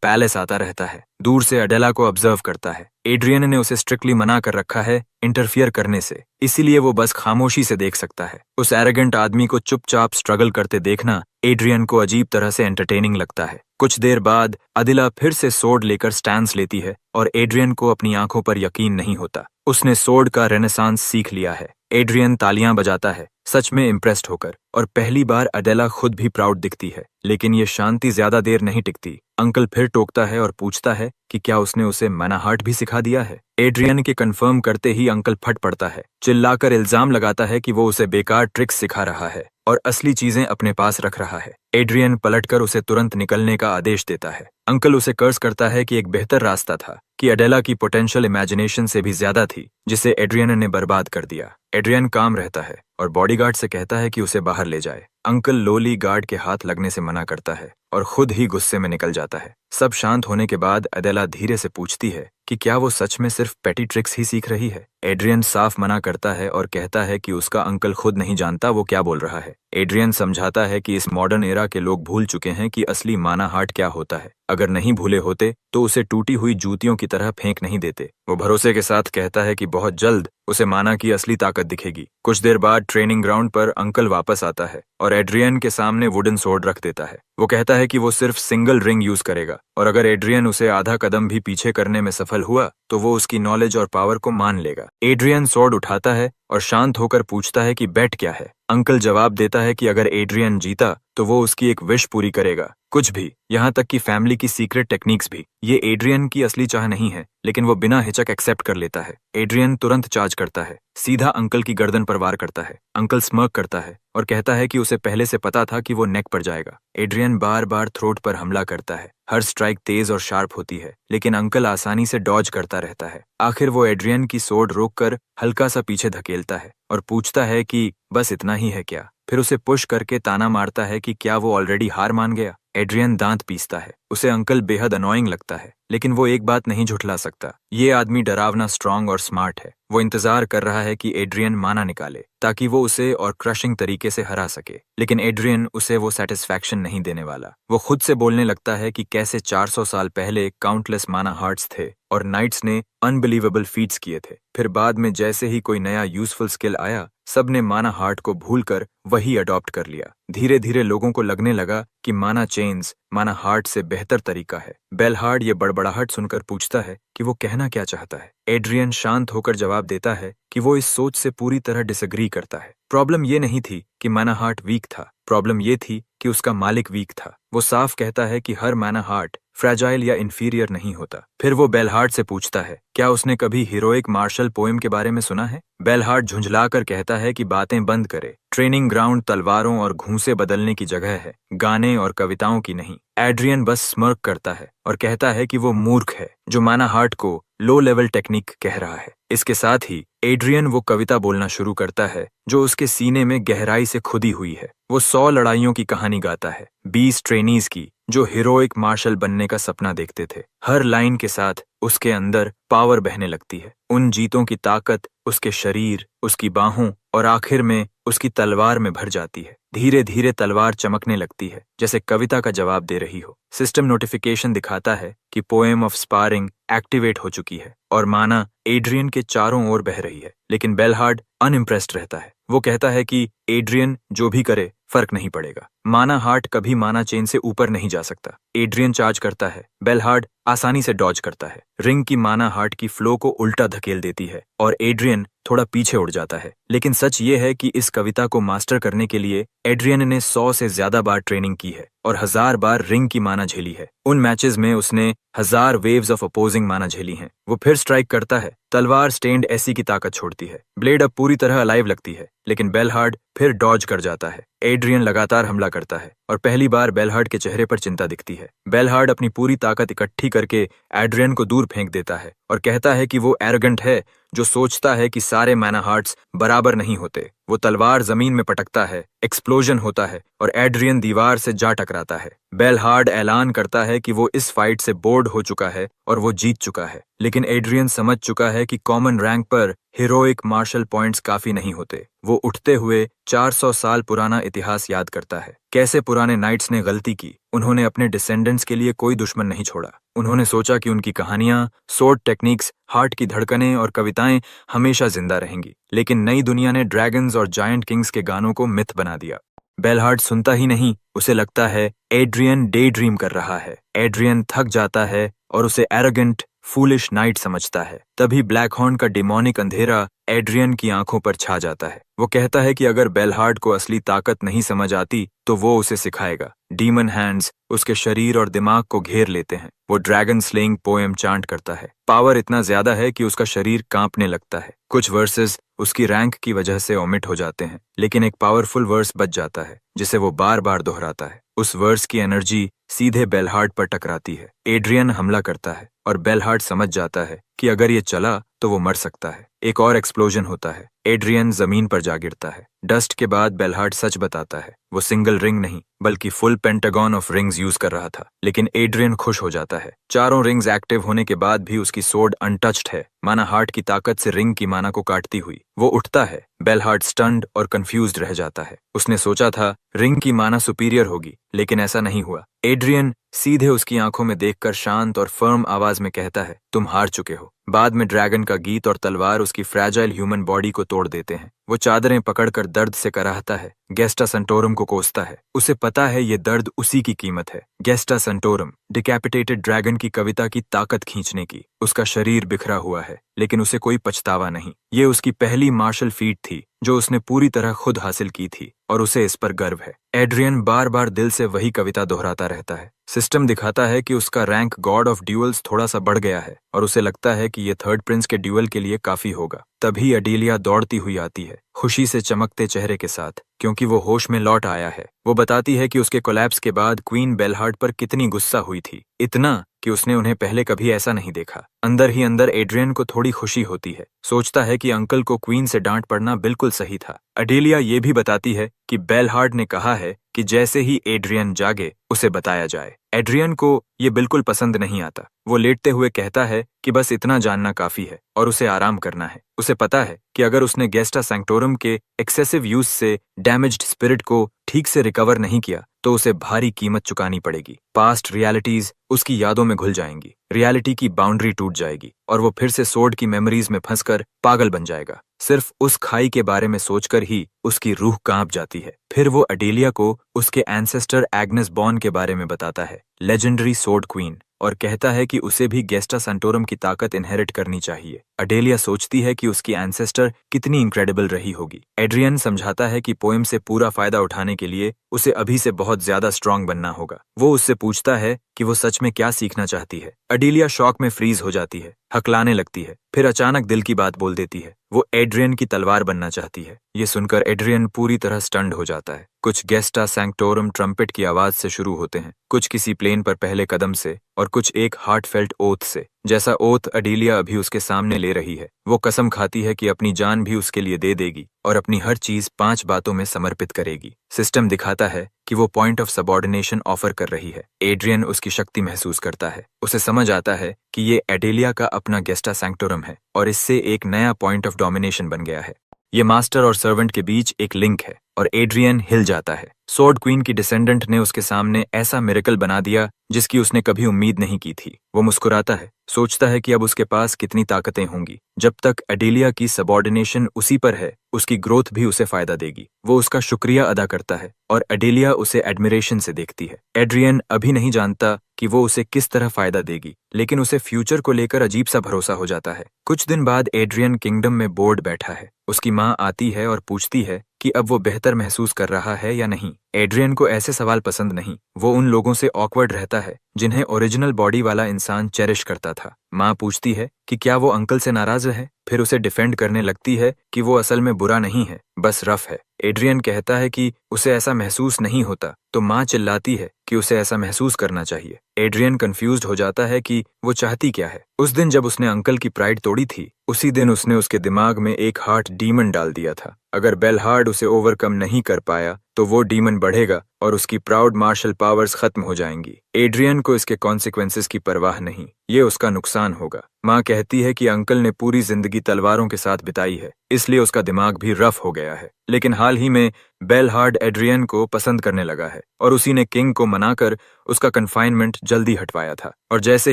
Speaker 1: पैलेस आता रहता है। दूर से अडेला को ऑब्जर्व करता है। एड्रियन ने उसे स्ट्रिक्टली मना कर रखा है इंटरफियर करने से, इसीलिए वो बस खामोशी से देख सकता है। उस एरोगेंट आदमी को चुपचाप स्ट्रगल करते देखना एड्रियन को अजीब तरह से एंटरटेनिंग लगता है। कुछ देर बाद अदिला फिर से सोर्ड लेकर स्टैंस लेती है और एड्रियन को अपनी आंखों पर यकीन नहीं होता। उसने सोर्ड का रेनेसांस सीख लिया है। एड्रियन तालियां बजाता है, सच में इम्प्रेस्ड होकर, और पहली बार अडेला खुद भी प्राउड दिखती है। लेकिन ये शांति ज्यादा देर नहीं टिकती। अंकल फिर टोकता है और पूछता है कि क्या उसने उसे मैनाहार्ट भी सिखा दिया है। एड्रियन के कंफर्म करते ही अंकल फट पड़ता है, चिल्लाकर इल्जाम लगाता है कि वो उसे बेकार ट्रिक्स सिखा रहा है और असली चीजें अपने पास रख रहा है। एड्रियन पलटकर उसे तुरंत निकलने का आदेश देता है। अंकल उसे कर्ज करता है कि एक बेहतर रास्ता था, कि अडेला की पोटेंशियल इमेजिनेशन से भी ज्यादा थी, जिसे एड्रियन ने बर्बाद कर दिया। एड्रियन काम रहता है और बॉडीगार्ड से कहता है कि उसे बाहर ले जाए। अंकल लोली गार्ड के हाथ लगने से मना करता है और खुद ही गुस्से में निकल जाता है। सब शांत होने के बाद अडेला धीरे से पूछती है कि क्या वो सच में सिर्फ पेटी ट्रिक्स ही सीख रही है। एड्रियन साफ मना करता है और कहता है कि उसका अंकल खुद नहीं जानता वो क्या बोल रहा है। एड्रियन समझाता है कि इस मॉडर्न एरा के लोग भूल चुके हैं कि असली मानाहार्ट क्या होता है। अगर नहीं भूले होते तो उसे टूटी हुई जूतियों की तरह फेंक नहीं देते। वो भरोसे के साथ कहता है कि बहुत जल्द उसे माना की असली ताकत दिखेगी। कुछ देर बाद ट्रेनिंग ग्राउंड पर अंकल वापस आता है और एड्रियन के सामने वुडन सोर्ड रख देता है। वो कहता है कि वो सिर्फ सिंगल रिंग यूज करेगा और अगर एड्रियन उसे आधा कदम भी पीछे करने में सफल हुआ तो वो उसकी नॉलेज और पावर को मान लेगा। एड्रियन सोर्ड उठाता है और शांत होकर पूछता है कि बेट क्या है। अंकल जवाब देता है कि अगर एड्रियन जीता तो वो उसकी एक विश पूरी करेगा, कुछ भी, यहाँ तक कि फैमिली की सीक्रेट टेक्निक्स भी। ये एड्रियन की असली चाह नहीं है, लेकिन वो बिना हिचक एक्सेप्ट कर लेता है। एड्रियन तुरंत चार्ज करता है, सीधा अंकल की गर्दन पर वार करता है। अंकल स्मर्क करता है और कहता है कि उसे पहले से पता था कि वो नेक पर जाएगा। एड्रियन बार बार थ्रोट पर हमला करता है। हर स्ट्राइक तेज और शार्प होती है, लेकिन अंकल आसानी से डॉज करता रहता है। आखिर वो एड्रियन की सोर्ड रोककर हल्का सा पीछे धकेलता है और पूछता है कि बस इतना ही है क्या। फिर उसे पुश करके ताना मारता है कि क्या वो ऑलरेडी हार मान गया। एड्रियन दांत पीसता है। उसे अंकल बेहद अनोइंग लगता है, लेकिन वो एक बात नहीं झुठला सकता, ये आदमी डरावना, स्ट्रांग और स्मार्ट है। वो इंतजार कर रहा है कि एड्रियन माना निकाले ताकि वो उसे और क्रशिंग तरीके से हरा सके, लेकिन एड्रियन उसे वो सेटिस्फैक्शन नहीं देने वाला। वो खुद से बोलने लगता है कि कैसे 400 साल पहले काउंटलेस माना हार्ट्स थे और नाइट्स ने अनबिलीवेबल फीट्स किए थे। फिर बाद में जैसे ही कोई नया यूजफुल स्किल आया, सबने माना हार्ट को भूलकर वही अडॉप्ट कर लिया। धीरे धीरे लोगों को लगने लगा कि माना चेन्स माना हार्ट से बेहतर तरीका है। बेलहार्ड ये बड़बड़ाहट सुनकर पूछता है कि वो कहना क्या चाहता है। एड्रियन शांत होकर जवाब देता है कि वो इस सोच से पूरी तरह डिसएग्री करता है। प्रॉब्लम ये नहीं थी कि माना हार्ट वीक था, प्रॉब्लम ये थी कि उसका मालिक वीक था। वो साफ कहता है कि हर माना हार्ट फ्रैजाइल या इंफीरियर नहीं होता। फिर वो बेलहार्ड से पूछता है क्या उसने कभी हीरोइक मार्शल पोएम के बारे में सुना है। बेलहार्ड झुंझलाकर कहता है कि बातें बंद करे। ट्रेनिंग ग्राउंड तलवारों और घूंसे बदलने की जगह है, गाने और कविताओं की नहीं। एड्रियन बस स्मर्क करता है और कहता है कि वो मूर्ख है जो माना हार्ट को लो लेवल टेक्निक कह रहा है। इसके साथ ही एड्रियन वो कविता बोलना शुरू करता है जो उसके सीने में गहराई से खुदी हुई है। वो 100 लड़ाइयों की कहानी गाता है, 20 ट्रेनीज की जो हीरोइक मार्शल बनने का सपना देखते थे। हर लाइन के साथ उसके अंदर पावर बहने लगती है। उन जीतों की ताकत उसके शरीर, उसकी बाहों और आखिर में उसकी तलवार में भर जाती है। धीरे धीरे तलवार चमकने लगती है जैसे कविता का जवाब दे रही हो। सिस्टम नोटिफिकेशन दिखाता है कि पोएम ऑफ स्पारिंग एक्टिवेट हो चुकी है और माना एड्रियन के चारों ओर बह रही है। लेकिन बेलहार्ड अनइम्प्रेस्ड रहता है। वो कहता है कि एड्रियन जो भी करे फर्क नहीं पड़ेगा। माना हार्ट कभी माना चेन से ऊपर नहीं जा सकता। एड्रियन चार्ज करता है, बेलहार्ड आसानी से डॉज करता है। रिंग की माना हार्ट की फ्लो को उल्टा धकेल देती है और एड्रियन थोड़ा पीछे उड़ जाता है। लेकिन सच ये है कि इस कविता को मास्टर करने के लिए एड्रियन ने 100 से ज्यादा बार ट्रेनिंग की है और 1000 बार रिंग की माना झेली है। उन मैचेस में उसने 1000 वेव्स ऑफ अपोजिंग माना झेली हैं। वो फिर स्ट्राइक करता है, तलवार स्टेंड ऐसी की ताकत छोड़ती है। ब्लेड अब पूरी तरह अलाइव लगती है, लेकिन बेलहार्ड फिर डॉज कर जाता है। एड्रियन लगातार हमला करता है और पहली बार बेलहार्ड के चेहरे पर चिंता दिखती है। बेलहार्ड अपनी पूरी ताकत इकट्ठी करके एड्रियन को दूर फेंक देता है और कहता है कि वो एरोगेंट है जो सोचता है कि सारे मैना हार्ट्स बराबर नहीं होते। वो तलवार जमीन में पटकता है, एक्सप्लोजन होता है और एड्रियन दीवार से जा टकराता है। बेलहार्ड ऐलान करता है कि वो इस फाइट से बोर्ड हो चुका है और वो जीत चुका है। लेकिन एड्रियन समझ चुका है कि कॉमन रैंक पर हीरोइक मार्शल पॉइंट्स काफी नहीं होते। वो उठते हुए 400 साल पुराना इतिहास याद करता है। कैसे पुराने नाइट्स ने गलती की। उन्होंने अपने डिसेंडेंट्स के लिए कोई दुश्मन नहीं छोड़ा। उन्होंने सोचा कि उनकी कहानियां, सोर्ड टेक्निक्स, हार्ट की धड़कनें और कविताएं हमेशा जिंदा रहेंगी। लेकिन नई दुनिया ने ड्रैगन्स और जायंट किंग्स के गानों को मिथ बना दिया। बेलहार्ड सुनता ही नहीं, उसे लगता है एड्रियन डे ड्रीम कर रहा है। एड्रियन थक जाता है और उसे एरोगेंट फूलिश नाइट समझता है। तभी ब्लैक हॉर्न का डिमोनिक अंधेरा एड्रियन की आंखों पर छा जाता है। वो कहता है कि अगर बेलहार्ड को असली ताकत नहीं समझ आती तो वो उसे सिखाएगा। डीमन हैंड्स उसके शरीर और दिमाग को घेर लेते हैं। वो ड्रैगन स्लेइंग पोएम चांट करता है। पावर इतना ज्यादा है कि उसका शरीर कांपने लगता है। कुछ वर्सेस उसकी रैंक की वजह से ओमिट हो जाते हैं, लेकिन एक पावरफुल वर्स बच जाता है जिसे वो बार बार दोहराता है। उस वर्स की एनर्जी सीधे बेलहार्ड पर टकराती है। एड्रियन हमला करता है और बेलहार्ड समझ जाता है कि अगर ये चला तो वो मर सकता है। एक और एक्सप्लोजन होता है। एड्रियन जमीन पर जा गिरता है। डस्ट के बाद बेलहार्ड सच बताता है। वो सिंगल रिंग नहीं बल्कि full pentagon of rings use कर रहा था। लेकिन एड्रियन खुश हो जाता है। चारों रिंग्स एक्टिव होने के बाद भी उसकी सोर्ड अनटच्ड है, माना हार्ट की ताकत से रिंग की माना को काटती हुई। वो उठता है। बेलहार्ड स्टन्ड और कंफ्यूज्ड रह जाता है। उसने सोचा था रिंग की माना सुपीरियर होगी, लेकिन ऐसा नहीं हुआ। एड्रियन सीधे उसकी आंखों में देखकर शांत और फर्म आवाज में कहता है, तुम हार चुके हो। बाद में ड्रैगन का गीत और तलवार उसकी फ्रैजाइल ह्यूमन बॉडी को तोड़ देते हैं। वो चादरें पकड़कर दर्द से कराहता है। गेस्टा सेंटोरम को कोसता है। उसे पता है ये दर्द उसी की कीमत है। गेस्टा सेंटोरम, डिकैपिटेटेड ड्रैगन की कविता की ताकत खींचने की। उसका शरीर बिखरा हुआ है, लेकिन उसे कोई पछतावा नहीं। ये उसकी पहली मार्शल फीट थी जो उसने पूरी तरह खुद हासिल की थी और उसे इस पर गर्व है। एड्रियन बार बार दिल से वही कविता दोहराता रहता है। सिस्टम दिखाता है कि उसका रैंक गॉड ऑफ ड्यूअल्स थोड़ा सा बढ़ गया है और उसे लगता है कि ये थर्ड प्रिंस के ड्यूअल के लिए काफी होगा। तभी अडीलिया दौड़ती हुई आती है, खुशी से चमकते चेहरे के साथ, क्योंकि वो होश में लौट आया है। वो बताती है कि उसके कोलैप्स के बाद क्वीन बेलहार्ड पर कितनी गुस्सा हुई थी, इतना कि उसने उन्हें पहले कभी ऐसा नहीं देखा। अंदर ही अंदर एड्रियन को थोड़ी खुशी होती है। सोचता है कि अंकल को क्वीन से डांट पड़ना बिल्कुल सही था। अडेलिया ये भी बताती है कि बेलहार्ड ने कहा है कि जैसे ही एड्रियन जागे उसे बताया जाए। एड्रियन को ये बिल्कुल पसंद नहीं आता। वो लेटते हुए कहता है कि बस इतना जानना काफी है और उसे आराम करना है। उसे पता है कि अगर उसने गेस्टा सैंक्टोरम के एक्सेसिव यूज से डैमेज्ड स्पिरिट को ठीक से रिकवर नहीं किया तो उसे भारी कीमत चुकानी पड़ेगी। पास्ट रियलिटीज उसकी यादों में घुल जाएंगी, रियलिटी की बाउंड्री टूट जाएगी और वो फिर से सोर्ड की मेमोरीज में फंसकर पागल बन जाएगा। सिर्फ उस खाई के बारे में सोचकर ही उसकी रूह कांप जाती है। फिर वो अडेलिया को उसके एंसेस्टर एग्नेस बॉर्न के बारे में बताता है, लेजेंडरी सोर्ड क्वीन, और कहता है कि उसे भी गेस्टा सेंटोरम की ताकत इनहेरिट करनी चाहिए। अडेलिया सोचती है कि उसकी एंसेस्टर कितनी इनक्रेडिबल रही होगी। एड्रियन समझाता है कि पोएम से पूरा फायदा उठाने के लिए उसे अभी से बहुत ज्यादा स्ट्रांग बनना होगा। वो उससे पूछता है कि वो सच में क्या सीखना चाहती है। अडेलिया शॉक में फ्रीज हो जाती है, हकलाने लगती है, फिर अचानक दिल की बात बोल देती है। वो एड्रियन की तलवार बनना चाहती है। ये सुनकर एड्रियन पूरी तरह स्टन्ड हो जाता है। कुछ गेस्टा सैंक्टोरम ट्रम्पेट की आवाज से शुरू होते हैं, कुछ किसी प्लेन पर पहले कदम से और कुछ एक हार्टफेल्ट ओथ से, जैसा ओथ अडेलिया अभी उसके सामने ले रही है। वो कसम खाती है कि अपनी जान भी उसके लिए दे देगी और अपनी हर चीज 5 बातों में समर्पित करेगी। सिस्टम दिखाता है कि वो पॉइंट ऑफ सबऑर्डिनेशन ऑफर कर रही है। एड्रियन उसकी शक्ति महसूस करता है। उसे समझ आता है कि ये एडेलिया का अपना गेस्टा सैंक्टोरम है और इससे एक नया पॉइंट ऑफ डोमिनेशन बन गया है। ये मास्टर और सर्वेंट के बीच एक लिंक है। और एड्रियन हिल जाता है। सोर्ड क्वीन की डिसेंडेंट ने उसके सामने ऐसा मिरेकल बना दिया जिसकी उसने कभी उम्मीद नहीं की थी। वो मुस्कुराता है, सोचता है कि अब उसके पास कितनी ताकतें होंगी। जब तक एडेलिया की सबॉर्डिनेशन उसी पर है, उसकी ग्रोथ भी उसे फायदा देगी। वो उसका शुक्रिया अदा करता है और एडेलिया उसे एडमिरेशन से देखती है। एड्रियन अभी नहीं जानता कि वो उसे किस तरह फायदा देगी, लेकिन उसे फ्यूचर को लेकर अजीब सा भरोसा हो जाता है। कुछ दिन बाद एड्रियन किंगडम में बोर्ड बैठा है। उसकी माँ आती है और पूछती है कि अब वो बेहतर महसूस कर रहा है या नहीं। एड्रियन को ऐसे सवाल पसंद नहीं। वो उन लोगों से ऑकवर्ड रहता है जिन्हें ओरिजिनल बॉडी वाला इंसान चेरिश करता था। माँ पूछती है कि क्या वो अंकल से नाराज है, फिर उसे डिफेंड करने लगती है कि वो असल में बुरा नहीं है, बस रफ है। एड्रियन कहता है कि उसे ऐसा महसूस नहीं होता, तो माँ चिल्लाती है कि उसे ऐसा महसूस करना चाहिए। एड्रियन कंफ्यूज्ड हो जाता है कि वो चाहती क्या है। उस दिन जब उसने अंकल की प्राइड तोड़ी थी, उसी दिन उसने उसके दिमाग में एक हार्ट डीमन डाल दिया था। अगर बेलहार्ड उसे ओवरकम नहीं कर पाया तो वो डीमन बढ़ेगा और उसकी प्राउड मार्शल पावर्स खत्म हो जाएंगी। एड्रियन को इसके कॉन्सिक्वेंसेस की परवाह नहीं, ये उसका नुकसान होगा। माँ कहती है कि अंकल ने पूरी जिंदगी तलवारों के साथ बिताई है, इसलिए उसका दिमाग भी रफ हो गया है। लेकिन हाल ही में बेलहार्ड एड्रियन को पसंद करने लगा है और उसी ने किंग को मनाकर उसका कन्फाइनमेंट जल्दी हटवाया था। और जैसे